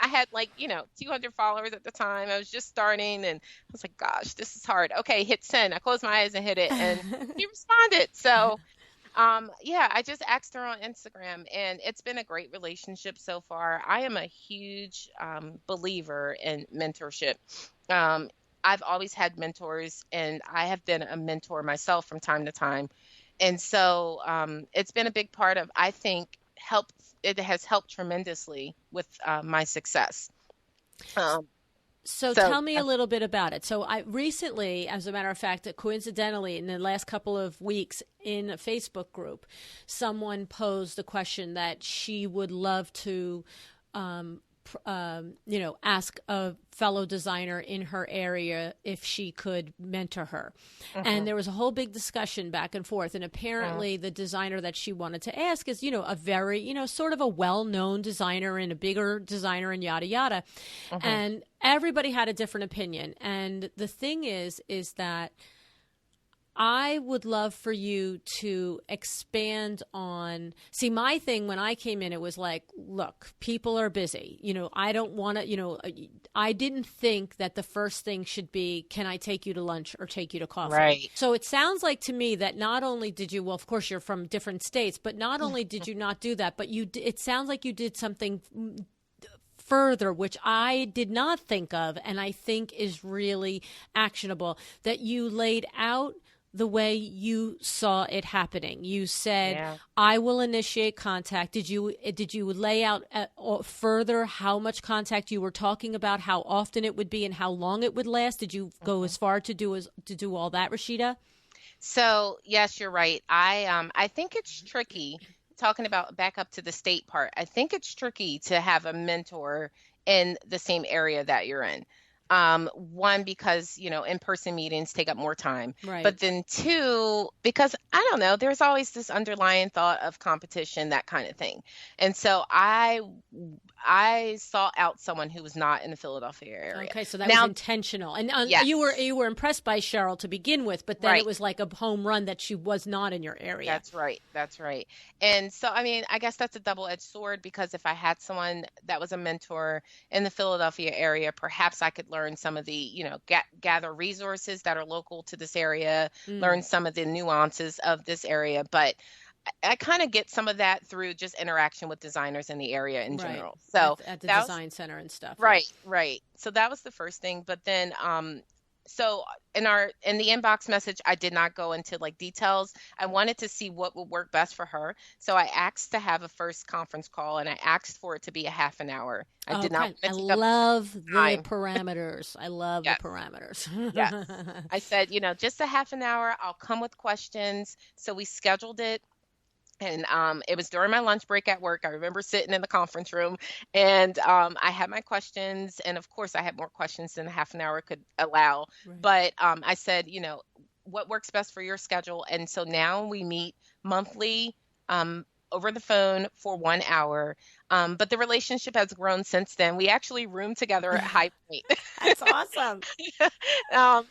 I had like, 200 followers at the time. I was just starting and I was like, gosh, this is hard. Okay, hit send. I closed my eyes and hit it and he responded. So I just asked her on Instagram and it's been a great relationship so far. I am a huge believer in mentorship. I've always had mentors and I have been a mentor myself from time to time. And so it's been a big part of, I think, it has helped tremendously with my success. So tell me a little bit about it. So I recently, as a matter of fact, coincidentally, in the last couple of weeks in a Facebook group, someone posed a question that she would love to ask a fellow designer in her area if she could mentor her. And there was a whole big discussion back and forth. And apparently the designer that she wanted to ask is, a very, sort of a well-known designer and a bigger designer and yada, yada. And everybody had a different opinion. And the thing is that I would love for you to expand on, see, my thing when I came in, it was like, look, people are busy. I don't want to, I didn't think that the first thing should be, can I take you to lunch or take you to coffee? Right. So it sounds like to me that not only did you, well, of course you're from different states, but not only did you not do that, but it sounds like you did something further, which I did not think of, and I think is really actionable, that you laid out the way you saw it happening. You said, I will initiate contact. Did you lay out further how much contact you were talking about, how often it would be, and how long it would last? Did you go as far to do all that, Rasheeda? So yes, you're right. I think it's tricky, talking about back up to the state part. I think it's tricky to have a mentor in the same area that you're in. One, because, in-person meetings take up more time, right. But then two, because I don't know, there's always this underlying thought of competition, that kind of thing. And so I sought out someone who was not in the Philadelphia area. Okay. So that was intentional. And yes. you were impressed by Cheryl to begin with, but then right. It was like a home run that she was not in your area. That's right. And so, I guess that's a double-edged sword, because if I had someone that was a mentor in the Philadelphia area, perhaps I could learn some of the, gather resources that are local to this area, learn some of the nuances of this area. But I kind of get some of that through just interaction with designers in the area in general. So at the design center and stuff. Right. So that was the first thing. But then, so in the inbox message, I did not go into like details. I wanted to see what would work best for her. So I asked to have a first conference call, and I asked for it to be a half an hour. I did not. I love the parameters. I love the parameters. Yes. I said, just a half an hour. I'll come with questions. So we scheduled it. And it was during my lunch break at work. I remember sitting in the conference room, and I had my questions. And of course, I had more questions than a half an hour could allow. Right. But I said, what works best for your schedule? And so now we meet monthly over the phone for 1 hour. But the relationship has grown since then. We actually room together at High Point. That's awesome.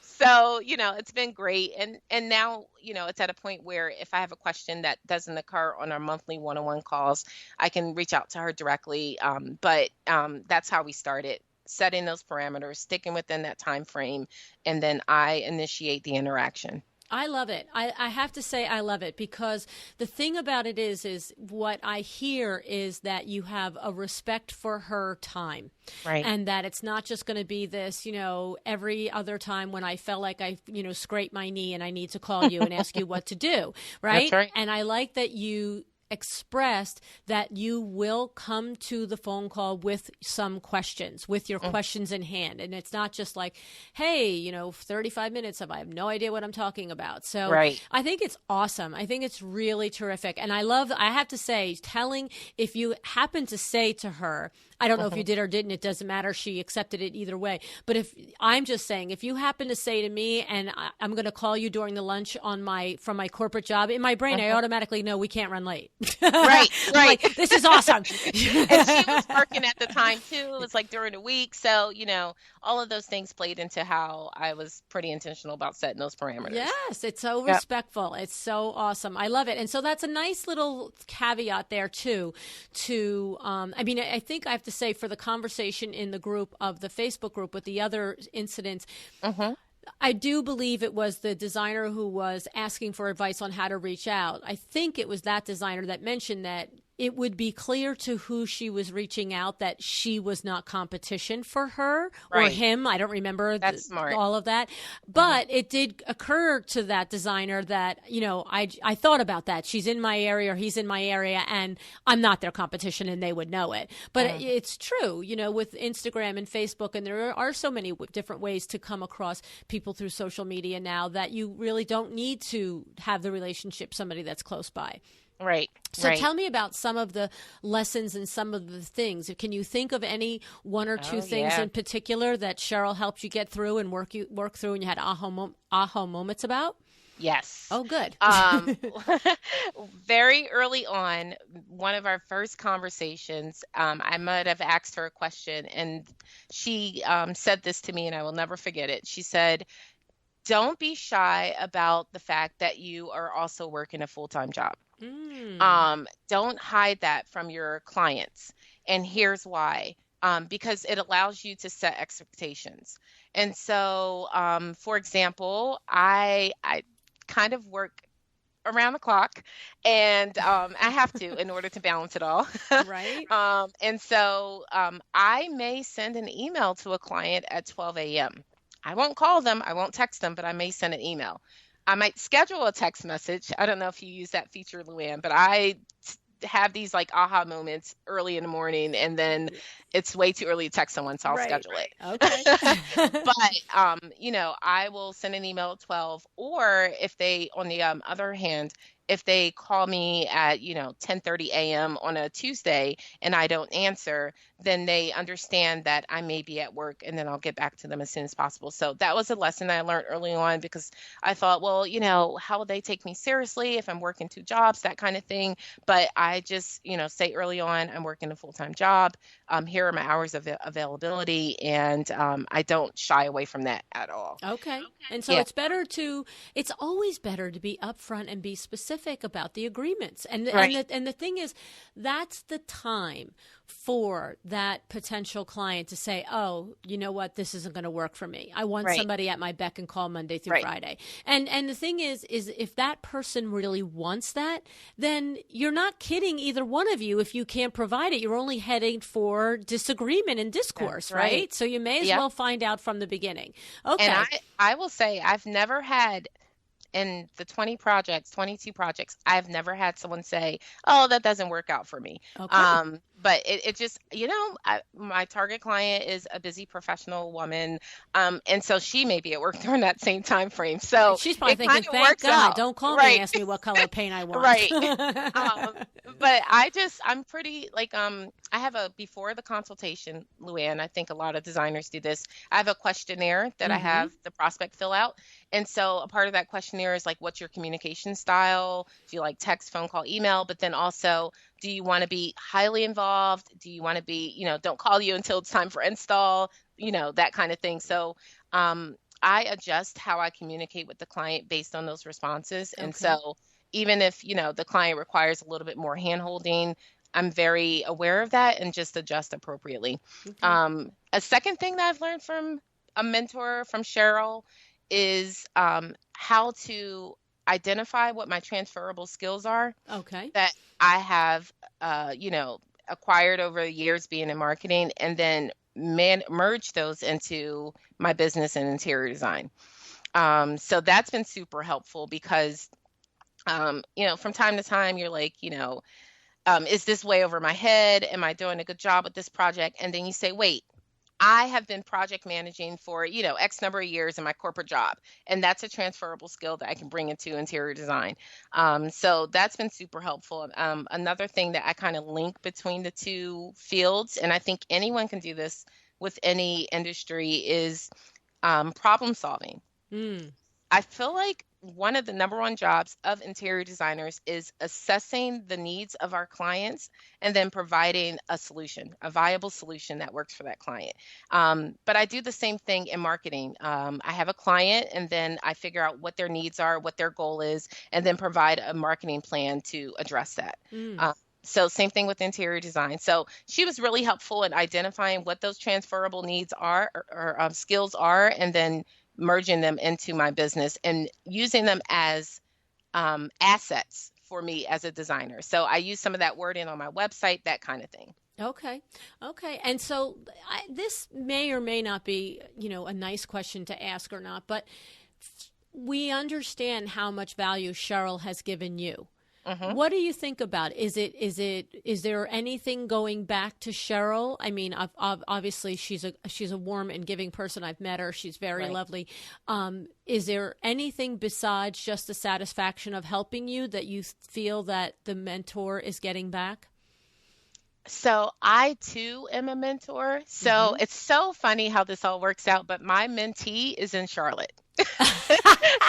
So, it's been great. And now, it's at a point where if I have a question that doesn't occur on our monthly one-on-one calls, I can reach out to her directly. But that's how we started, setting those parameters, sticking within that time frame, and then I initiate the interaction. I love it. I have to say I love it, because the thing about it is what I hear is that you have a respect for her time. Right. And that it's not just going to be this, every other time when I felt like I, scraped my knee and I need to call you and ask you what to do. Right. That's right. And I like that you expressed that you will come to the phone call with some questions, with your questions in hand. And it's not just like, hey, 35 minutes of I have no idea what I'm talking about. So right. I think it's awesome. I think it's really terrific. And I have to say, if you happen to say to her, I don't know if you did or didn't, it doesn't matter. She accepted it either way. But I'm just saying, if you happen to say to me, and I'm going to call you during the lunch from my corporate job, in my brain, I automatically know we can't run late. Right. Like, this is awesome. And she was working at the time too. It was like during the week. So, all of those things played into how I was pretty intentional about setting those parameters. Yes. It's so respectful. It's so awesome. I love it. And so that's a nice little caveat there too, I think I have to say, for the conversation in the group of the Facebook group with the other incidents, I do believe it was the designer who was asking for advice on how to reach out. I think it was that designer that mentioned that it would be clear to who she was reaching out that she was not competition for her or Right. him. I don't remember That's smart. all of that. But it did occur to that designer that, I thought about that. She's in my area or he's in my area and I'm not their competition and they would know it. But it's true, with Instagram and Facebook, and there are so many different ways to come across people through social media now that you really don't need to have the relationship somebody that's close by. Right. So tell me about some of the lessons and some of the things. Can you think of any one or two things in particular that Cheryl helped you get through and work through and you had aha moments about? Yes. Oh, good. Very early on, one of our first conversations, I might have asked her a question, and she said this to me, and I will never forget it. She said, "Don't be shy about the fact that you are also working a full-time job. Don't hide that from your clients. And here's why. Because it allows you to set expectations." And so, for example, I kind of work around the clock, and I have to in order to balance it all. Right. And so I may send an email to a client at 12 a.m. I won't call them, I won't text them, but I may send an email. I might schedule a text message. I don't know if you use that feature, Luann, but I have these like aha moments early in the morning, and then it's way too early to text someone, so I'll schedule it. Okay. But, I will send an email at 12, or if they, on the other hand, if they call me at, 10:30 a.m. on a Tuesday and I don't answer, then they understand that I may be at work, and then I'll get back to them as soon as possible. So that was a lesson that I learned early on, because I thought, well, how will they take me seriously if I'm working 2 jobs, that kind of thing. But I just, say early on, I'm working a full-time job. Here are my hours of availability, and I don't shy away from that at all. Okay. And so it's always better to be upfront and be specific about the agreements. And the thing is, that's the time for that potential client to say, oh, you know what, this isn't going to work for me. I want somebody at my beck and call Monday through Friday. And the thing is if that person really wants that, then you're not kidding either one of you if you can't provide it. You're only heading for disagreement and discourse, right? So you may as well find out from the beginning. Okay. And I will say, I've never had, in the 22 projects, I've never had someone say, oh, that doesn't work out for me. Okay. But it just, my target client is a busy professional woman. And so she may be at work during that same time frame. So she's probably thinking, thank God, out. Don't call me and ask me what color paint I want. Right. But I'm pretty I have before the consultation, Luann, I think a lot of designers do this. I have a questionnaire that I have the prospect fill out. And so a part of that questionnaire is like, what's your communication style? Do you like text, phone call, email? But then also, do you want to be highly involved? Do you want to be, don't call you until it's time for install, that kind of thing. So I adjust how I communicate with the client based on those responses. Okay. And so even if, the client requires a little bit more handholding, I'm very aware of that and just adjust appropriately. Okay. A second thing that I've learned from a mentor, from Cheryl, is how to identify what my transferable skills are. Okay. That I have, acquired over the years being in marketing, and then merge those into my business and interior design. So that's been super helpful because, from time to time, you're like, is this way over my head? Am I doing a good job with this project? And then you say, wait, I have been project managing for, X number of years in my corporate job. And that's a transferable skill that I can bring into interior design. So that's been super helpful. Another thing that I kind of link between the two fields, and I think anyone can do this with any industry, is problem solving. I feel like one of the number one jobs of interior designers is assessing the needs of our clients and then providing a solution, a viable solution that works for that client. But I do the same thing in marketing. I have a client, and then I figure out what their needs are, what their goal is, and then provide a marketing plan to address that. So same thing with interior design. So she was really helpful in identifying what those transferable needs are or skills are, and then merging them into my business and using them as assets for me as a designer. So I use some of that wording on my website, that kind of thing. Okay. And so this may or may not be, a nice question to ask or not, but we understand how much value Cheryl has given you. Mm-hmm. What do you think about it? Is there anything going back to Cheryl? I mean, obviously she's a warm and giving person. I've met her. She's very lovely. Is there anything besides just the satisfaction of helping you that you feel that the mentor is getting back? So I too am a mentor. So it's so funny how this all works out, but my mentee is in Charlotte.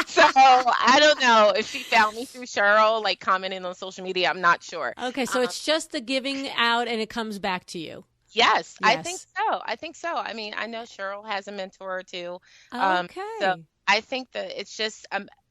So I don't know if she found me through Cheryl, like commenting on social media. I'm not sure. Okay, so it's just the giving out and it comes back to you. Yes, I think so. I mean, I know Cheryl has a mentor too. Okay. So I think that it's just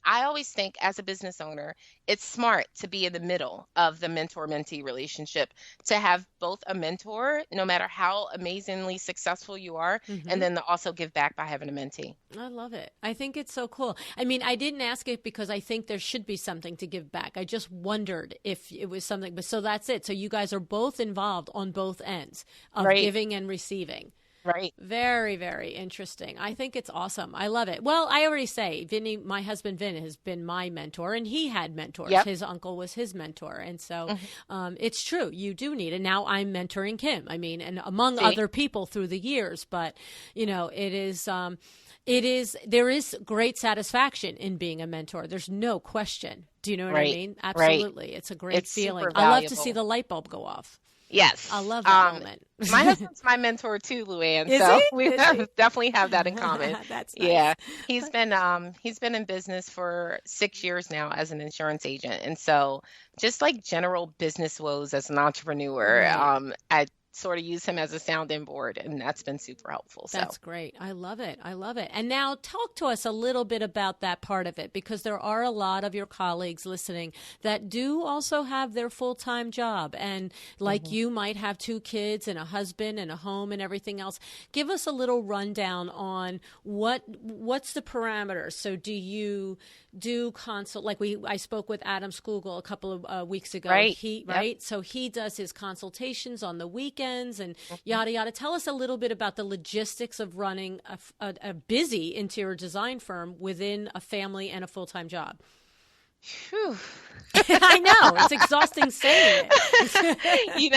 I always think as a business owner, it's smart to be in the middle of the mentor-mentee relationship, to have both a mentor, no matter how amazingly successful you are, and then to also give back by having a mentee. I love it. I think it's so cool. I mean, I didn't ask it because I think there should be something to give back. I just wondered if it was something. But so that's it. So you guys are both involved on both ends of giving and receiving. Right. Very, very interesting. I think it's awesome. I love it. Well, I already say, Vinny, my husband Vin has been my mentor, and he had mentors. Yep. His uncle was his mentor. And so it's true. You do need. And now I'm mentoring him. I mean, and among other people through the years. But, it is there is great satisfaction in being a mentor. There's no question. Do you know what I mean? Absolutely. It's a great feeling. I love to see the light bulb go off. Yes. I love that moment. My husband's my mentor too, Luann. We definitely have that in common. That's nice. Yeah. He's been in business for 6 years now as an insurance agent. And so just like general business woes as an entrepreneur, I sort of use him as a sounding board, and that's been super helpful. So that's great. I love it. And now talk to us a little bit about that part of it, because there are a lot of your colleagues listening that do also have their full-time job, and like you might have 2 kids and a husband and a home and everything else. Give us a little rundown on what's the parameters. So do you do consult, like I spoke with Adam Skugel a couple of weeks ago. Right. So he does his consultations on the weekends and yada yada. Tell us a little bit about the logistics of running a busy interior design firm within a family and a full-time job. Whew. I know, it's exhausting saying it.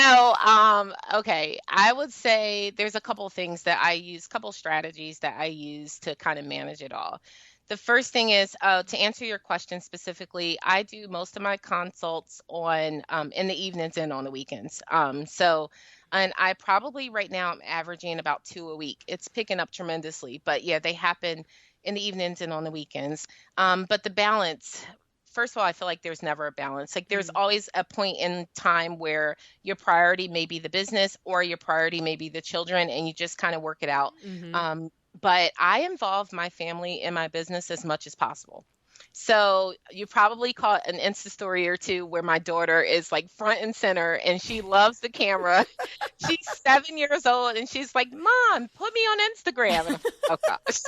Okay, I would say there's a couple things that I use, couple strategies that I use to kind of manage it all. The first thing is, to answer your question specifically, I do most of my consults on in the evenings and on the weekends. And I probably right now I'm averaging about 2 a week. It's picking up tremendously, but yeah, they happen in the evenings and on the weekends. But the balance, first of all, I feel like there's never a balance. Like there's always a point in time where your priority may be the business or your priority may be the children, and you just kind of work it out. But I involve my family in my business as much as possible. So you probably caught an Insta story or two where my daughter is like front and center and she loves the camera. She's 7 years old and she's like, Mom, put me on Instagram. And oh gosh.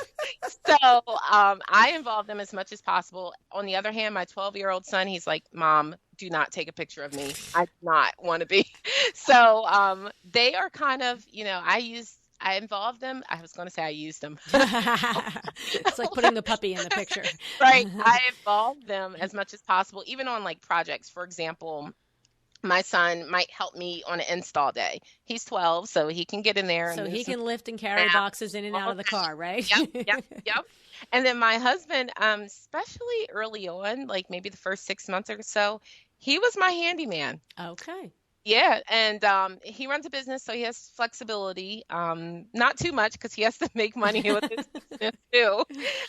So I involve them as much as possible. On the other hand, my 12-year-old son, he's like, Mom, do not take a picture of me. I do not want to be. So they are kind of, I involved them. I was going to say I used them. It's like putting the puppy in the picture. Right. I involved them as much as possible, even on like projects. For example, my son might help me on an install day. He's 12, so he can get in there. So he can lift and carry boxes in and out of the car, right? Yep. And then my husband, especially early on, like maybe the first 6 months or so, he was my handyman. Okay. Yeah, and he runs a business, so he has flexibility. Not too much because he has to make money with his business too.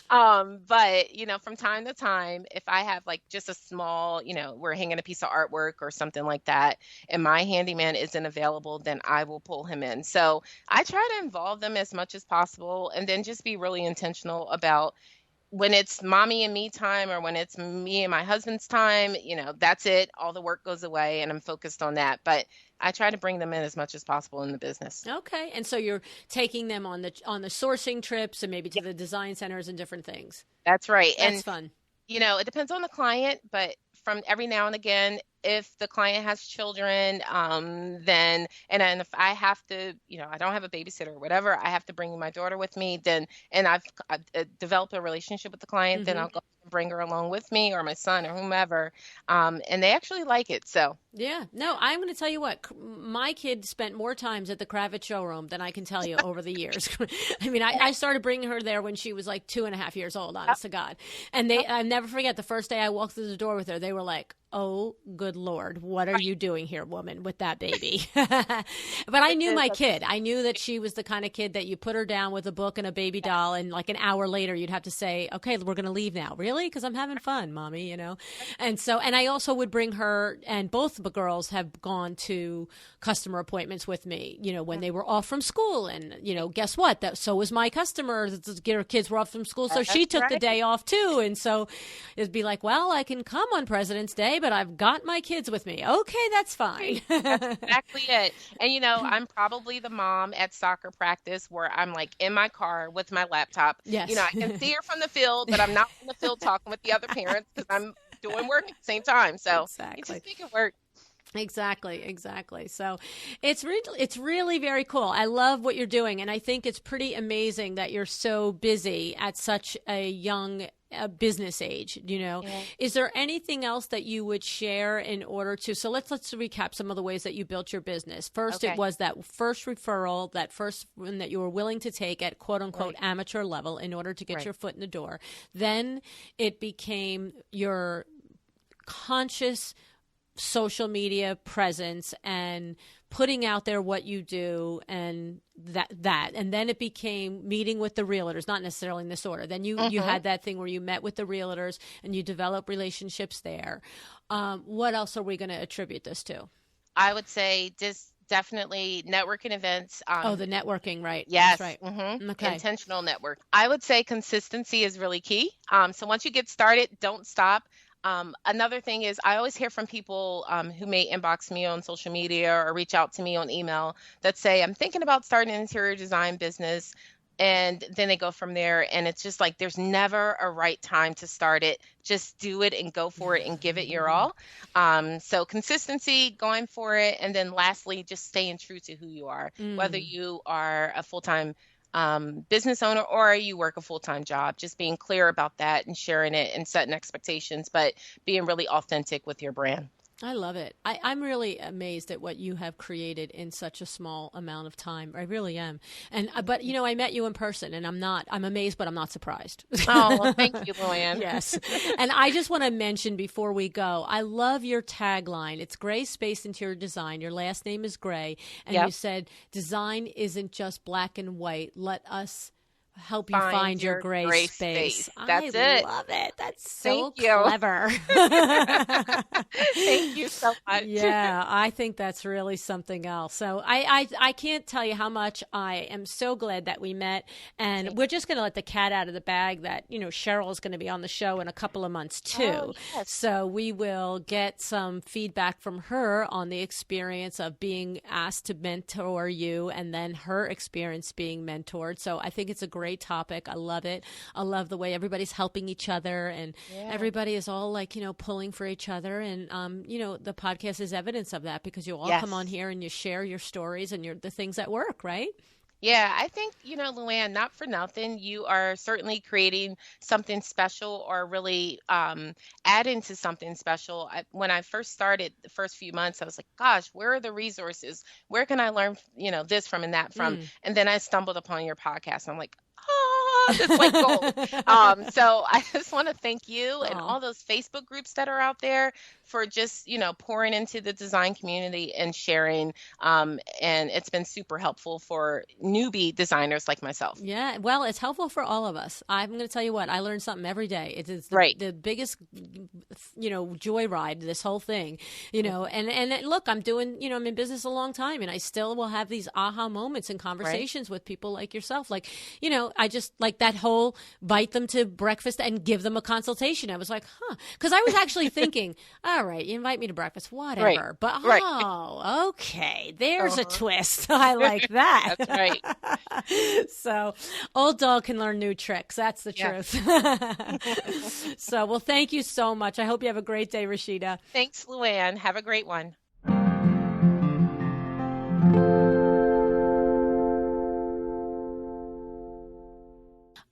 But from time to time, if I have like just a small, we're hanging a piece of artwork or something like that, and my handyman isn't available, then I will pull him in. So I try to involve them as much as possible, and then just be really intentional about when it's mommy and me time or when it's me and my husband's time, that's it. All the work goes away and I'm focused on that. But I try to bring them in as much as possible in the business. Okay. And so you're taking them on the sourcing trips and maybe to the design centers and different things. That's right. That's fun. It depends on the client, but from every now and again, if the client has children, then if I have to, I don't have a babysitter or whatever, I have to bring my daughter with me, then, and I've developed a relationship with the client, then I'll go and bring her along with me, or my son or whomever. And they actually like it. So. Yeah. No, I'm going to tell you what, my kid spent more times at the Kravitz showroom than I can tell you over the years. I mean, I started bringing her there when she was like 2.5 years old, honest to God. And I'll never forget the first day I walked through the door with her, they were like, "Oh, good Lord, what are you doing here, woman, with that baby?" But I knew my kid. I knew that she was the kind of kid that you put her down with a book and a baby doll, and like an hour later you'd have to say, "Okay, we're going to leave now." "Really? Because I'm having fun, Mommy," And so, and I also would bring her, and both the girls have gone to customer appointments with me, when they were off from school. And, guess what? So was my customer. Her kids were off from school, so she took the day off too. And so it'd be like, well, I can come on President's Day, but I've got my kids with me. Okay, that's fine. That's exactly it. And, I'm probably the mom at soccer practice where I'm like in my car with my laptop. Yes. I can see her from the field, but I'm not in the field talking with the other parents because I'm doing work at the same time. So you just make it work. Exactly. So it's really very cool. I love what you're doing. And I think it's pretty amazing that you're so busy at such a young business age, Yeah. Is there anything else that you would share in order to, so let's recap some of the ways that you built your business. First, It was that first referral, that first one that you were willing to take at quote unquote amateur level in order to get your foot in the door. Then it became your conscious social media presence and putting out there what you do, and that and then it became meeting with the realtors, not necessarily in this order. Then you had that thing where you met with the realtors and you develop relationships there. What else are we going to attribute this to? I would say just definitely networking events. The networking, right? Yes. That's right. Okay. Intentional network. I would say consistency is really key. So once you get started, don't stop. Another thing is I always hear from people who may inbox me on social media or reach out to me on email that say, "I'm thinking about starting an interior design business." And then they go from there. And it's just like, there's never a right time to start it. Just do it and go for it and give it your all. So consistency, going for it. And then lastly, just staying true to who you are, whether you are a full-time business owner or you work a full-time job, just being clear about that and sharing it and setting expectations, but being really authentic with your brand. I love it. I'm really amazed at what you have created in such a small amount of time. I really am. And but I met you in person, and I'm amazed, but I'm not surprised. Oh, well, thank you, Luann. Yes. And I just want to mention before we go, I love your tagline. It's Gray Space Interior Design. Your last name is Gray, and you said design isn't just black and white. Let us help you find your gray space. That's I it. love it. That's so Thank you. clever. Thank you so much. Yeah, I think that's really something else. So I can't tell you how much I am so glad that we met. And we're just going to let the cat out of the bag that, Cheryl is going to be on the show in a couple of months too. Oh, yes. So we will get some feedback from her on the experience of being asked to mentor you and then her experience being mentored. So I think it's a great topic. I love it. I love the way everybody's helping each other, and everybody is all like, pulling for each other. And, the podcast is evidence of that, because you all come on here and you share your stories and the things that work, right? Yeah, I think, Luann, not for nothing, you are certainly creating something special, or really adding to something special. When I first started, the first few months, I was like, gosh, where are the resources? Where can I learn, this from and that from? And then I stumbled upon your podcast, and I'm like, it's like gold. So I just want to thank you and all those Facebook groups that are out there for just, pouring into the design community and sharing. And it's been super helpful for newbie designers like myself. Yeah, well, it's helpful for all of us. I'm going to tell you what, I learn something every day. It is the biggest, joyride, this whole thing, and look, I'm doing, I'm in business a long time, and I still will have these aha moments and conversations with people like yourself. Like, I just like that whole invite them to breakfast and give them a consultation. I was like, because I was actually thinking, all all right, you invite me to breakfast, whatever. Right. But, Right. oh, okay, there's a twist. I like that. That's right. So, old dog can learn new tricks. That's the Yeah. truth. So, well, thank you so much. I hope you have a great day, Rasheeda. Thanks, Luann. Have a great one.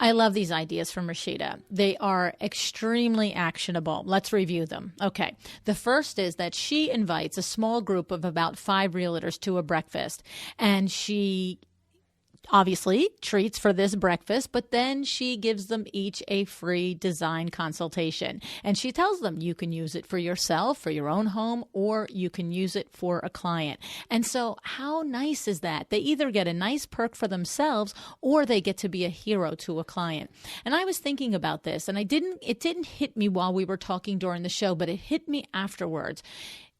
I love these ideas from Rasheeda. They are extremely actionable. Let's review them. Okay. The first is that she invites a small group of about 5 realtors to a breakfast, and she obviously treats for this breakfast, but then she gives them each a free design consultation. And she tells them you can use it for yourself, for your own home, or you can use it for a client. And so how nice is that? They either get a nice perk for themselves or they get to be a hero to a client. And I was thinking about this, and it didn't hit me while we were talking during the show, but it hit me afterwards.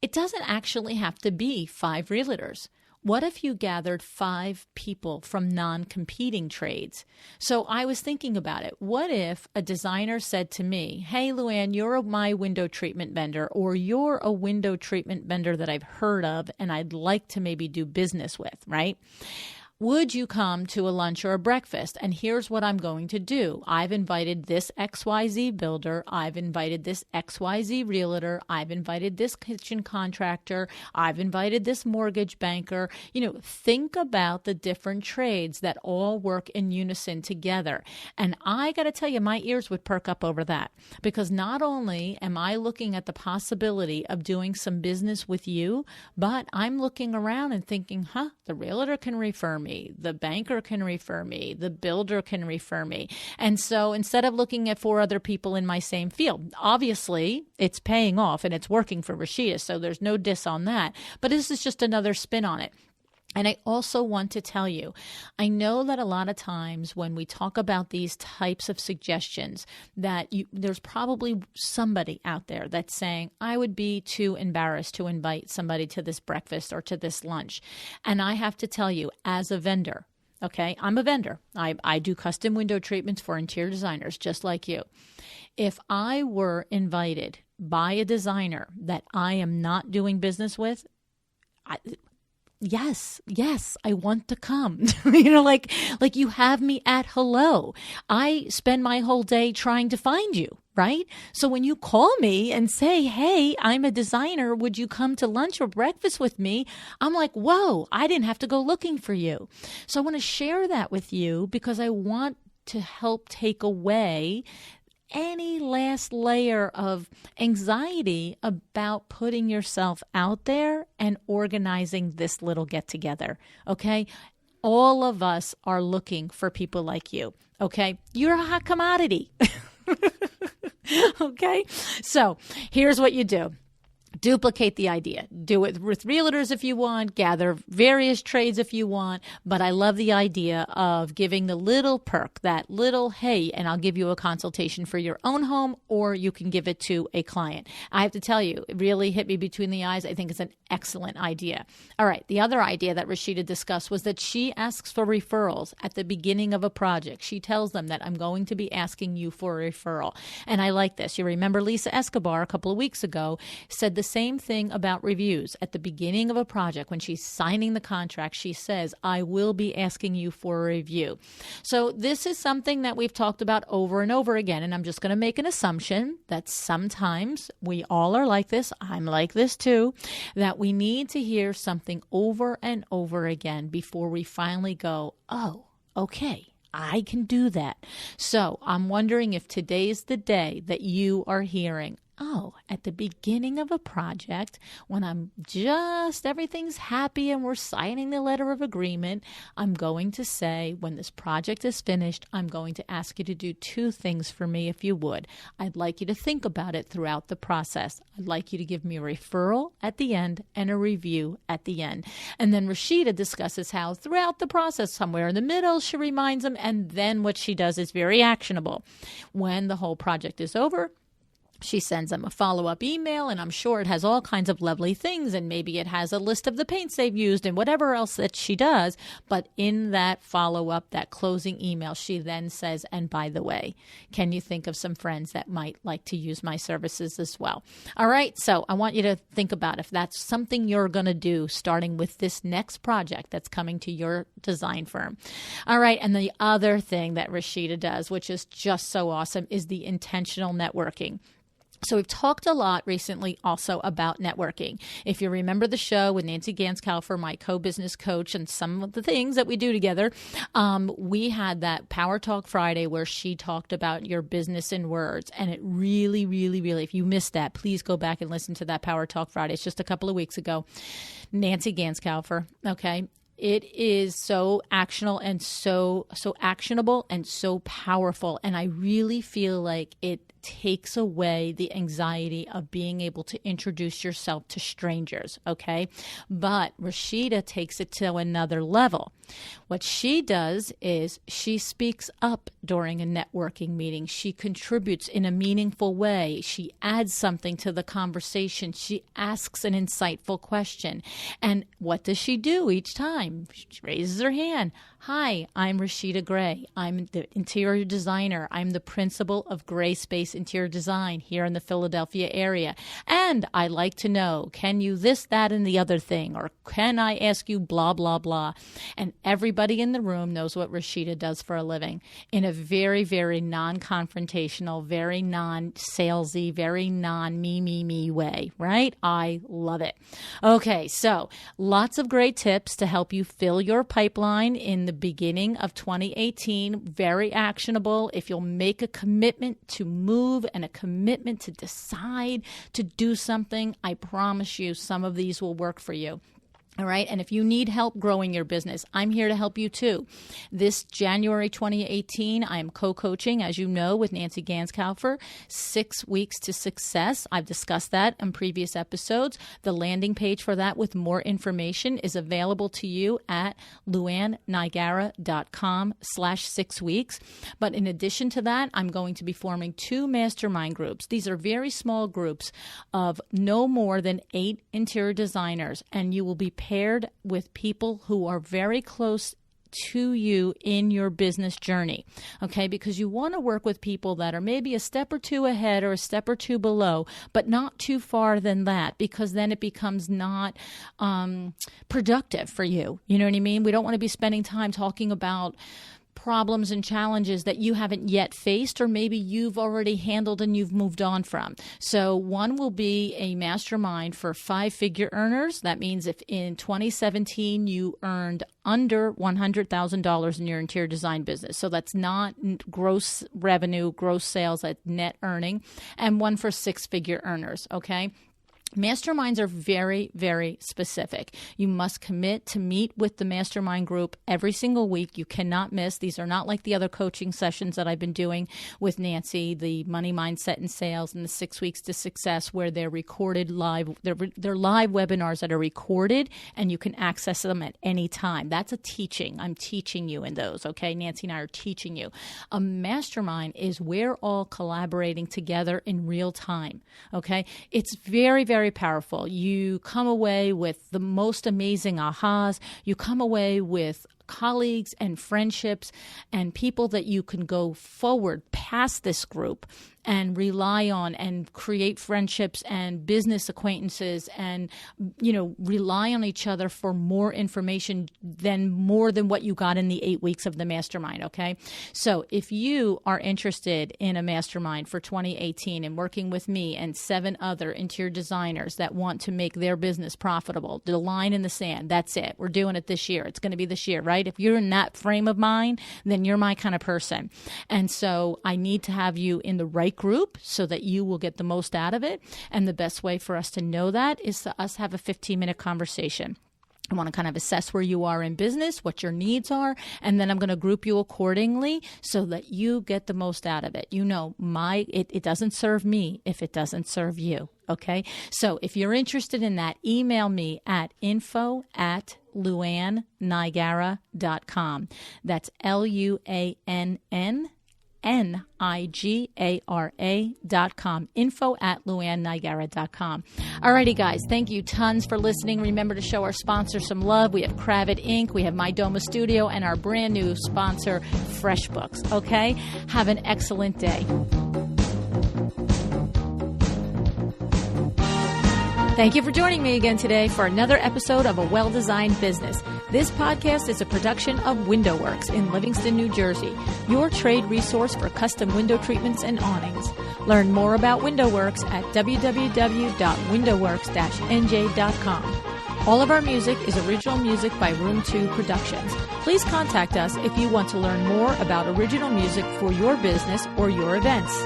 It doesn't actually have to be 5 realtors. What if you gathered 5 people from non-competing trades? So I was thinking about it. What if a designer said to me, hey, Luann, you're my window treatment vendor, or you're a window treatment vendor that I've heard of and I'd like to maybe do business with, right? Would you come to a lunch or a breakfast? And here's what I'm going to do. I've invited this XYZ builder. I've invited this XYZ realtor. I've invited this kitchen contractor. I've invited this mortgage banker. Think about the different trades that all work in unison together. And I got to tell you, my ears would perk up over that, because not only am I looking at the possibility of doing some business with you, but I'm looking around and thinking, the realtor can refer me. The banker can refer me. The builder can refer me. And so instead of looking at 4 other people in my same field, obviously it's paying off and it's working for Rasheeda, so there's no diss on that. But this is just another spin on it. And I also want to tell you, I know that a lot of times when we talk about these types of suggestions, that there's probably somebody out there that's saying, I would be too embarrassed to invite somebody to this breakfast or to this lunch. And I have to tell you, as a vendor, okay, I'm a vendor. I do custom window treatments for interior designers, just like you. If I were invited by a designer that I am not doing business with, Yes, I want to come. Like you have me at hello. I spend my whole day trying to find you, right? So when you call me and say, hey, I'm a designer, would you come to lunch or breakfast with me? I'm like, whoa, I didn't have to go looking for you. So I want to share that with you because I want to help take away any last layer of anxiety about putting yourself out there and organizing this little get together. Okay. All of us are looking for people like you. Okay. You're a hot commodity. Okay. So here's what you do. Duplicate the idea. Do it with realtors if you want, gather various trades if you want, but I love the idea of giving the little perk, that little, hey, and I'll give you a consultation for your own home, or you can give it to a client. I have to tell you, it really hit me between the eyes. I think it's an excellent idea. All right, the other idea that Rasheeda discussed was that she asks for referrals at the beginning of a project. She tells them that I'm going to be asking you for a referral. And I like this. You remember Lisa Escobar a couple of weeks ago said the same thing about reviews. At the beginning of a project, when she's signing the contract, she says, I will be asking you for a review. So this is something that we've talked about over and over again, and I'm just going to make an assumption that sometimes we all are like this, I'm like this too, that we need to hear something over and over again before we finally go, oh, okay, I can do that. So I'm wondering if today's the day that you are hearing, oh, at the beginning of a project, when everything's happy and we're signing the letter of agreement, I'm going to say, when this project is finished, I'm going to ask you to do 2 things for me if you would. I'd like you to think about it throughout the process. I'd like you to give me a referral at the end and a review at the end. And then Rasheeda discusses how throughout the process, somewhere in the middle, she reminds them, and then what she does is very actionable. When the whole project is over, She sends them a follow-up email, and I'm sure it has all kinds of lovely things, and maybe it has a list of the paints they've used and whatever else that she does. But in that follow-up, that closing email, she then says, and by the way, can you think of some friends that might like to use my services as well? All right, so I want you to think about if that's something you're going to do starting with this next project that's coming to your design firm. All right, and the other thing that Rasheeda does, which is just so awesome, is the intentional networking. So we've talked a lot recently also about networking. If you remember the show with Nancy Ganskaufer, my co-business coach, and some of the things that we do together, we had that Power Talk Friday where she talked about your business in words. And it really, really, really, if you missed that, please go back and listen to that Power Talk Friday. It's just a couple of weeks ago. Nancy Ganskaufer, okay? It is so actionable and so actionable and so powerful. And I really feel like it takes away the anxiety of being able to introduce yourself to strangers, okay? But Rasheeda takes it to another level. What she does is she speaks up during a networking meeting. She contributes in a meaningful way. She adds something to the conversation. She asks an insightful question. And what does she do each time? She raises her hand. Hi, I'm Rasheeda Gray. I'm the interior designer. I'm the principal of Gray Space Interior Design here in the Philadelphia area. And I like to know, can you this, that, and the other thing? Or can I ask you blah, blah, blah? And everybody in the room knows what Rasheeda does for a living in a very, very non-confrontational, very non-salesy, very non-me way, right? I love it. Okay, so lots of great tips to help you fill your pipeline in the beginning of 2018. Very actionable. If you'll make a commitment to move and a commitment to decide to do something, I promise you some of these will work for you. All right. And if you need help growing your business, I'm here to help you too. This January 2018, I am co-coaching, as you know, with Nancy Ganskaufer, 6 weeks to success. I've discussed that in previous episodes. The landing page for that with more information is available to you at luannigara.com/6 weeks. But in addition to that, I'm going to be forming 2 mastermind groups. These are very small groups of no more than 8 interior designers, and you will be paired with people who are very close to you in your business journey, okay? Because you want to work with people that are maybe a step or two ahead or a step or two below, but not too far than that, because then it becomes not productive for you. You know what I mean? We don't want to be spending time talking about problems and challenges that you haven't yet faced, or maybe you've already handled and you've moved on from. So one will be a mastermind for 5-figure earners. That means if in 2017 you earned under $100,000 in your interior design business. So that's not gross revenue, gross sales, that's net earning. And one for 6-figure earners, okay? Masterminds are very, very specific. You must commit to meet with the mastermind group every single week. You cannot miss. These are not like the other coaching sessions that I've been doing with Nancy, the Money Mindset and Sales and the 6 Weeks to Success, where they're recorded live. They're live webinars that are recorded, and you can access them at any time. That's a teaching. I'm teaching you in those, okay? Nancy and I are teaching you. A mastermind is we're all collaborating together in real time, okay? It's very, very powerful. You come away with the most amazing ahas. You come away with colleagues and friendships and people that you can go forward past this group and rely on and create friendships and business acquaintances and, you know, rely on each other for more information more than what you got in the 8 weeks of the mastermind, okay? So if you are interested in a mastermind for 2018 and working with me and 7 other interior designers that want to make their business profitable, the line in the sand, that's it. We're doing it this year. It's going to be this year, right? If you're in that frame of mind, then you're my kind of person. And so I need to have you in the right group so that you will get the most out of it. And the best way for us to know that is to us have a 15-minute conversation. I want to kind of assess where you are in business, what your needs are, and then I'm going to group you accordingly so that you get the most out of it. You know, it doesn't serve me if it doesn't serve you, okay? So if you're interested in that, email me at info@luannigara.com. That's LUANN LuannNigara.com. info@LuannNigara.com. Alrighty, guys. Thank you tons for listening. Remember to show our sponsor some love. We have Cravat Inc., we have My Doma Studio, and our brand new sponsor, FreshBooks. Okay? Have an excellent day. Thank you for joining me again today for another episode of A Well-Designed Business. This podcast is a production of WindowWorks in Livingston, New Jersey, your trade resource for custom window treatments and awnings. Learn more about WindowWorks at www.windowworks-nj.com. All of our music is original music by Room 2 Productions. Please contact us if you want to learn more about original music for your business or your events.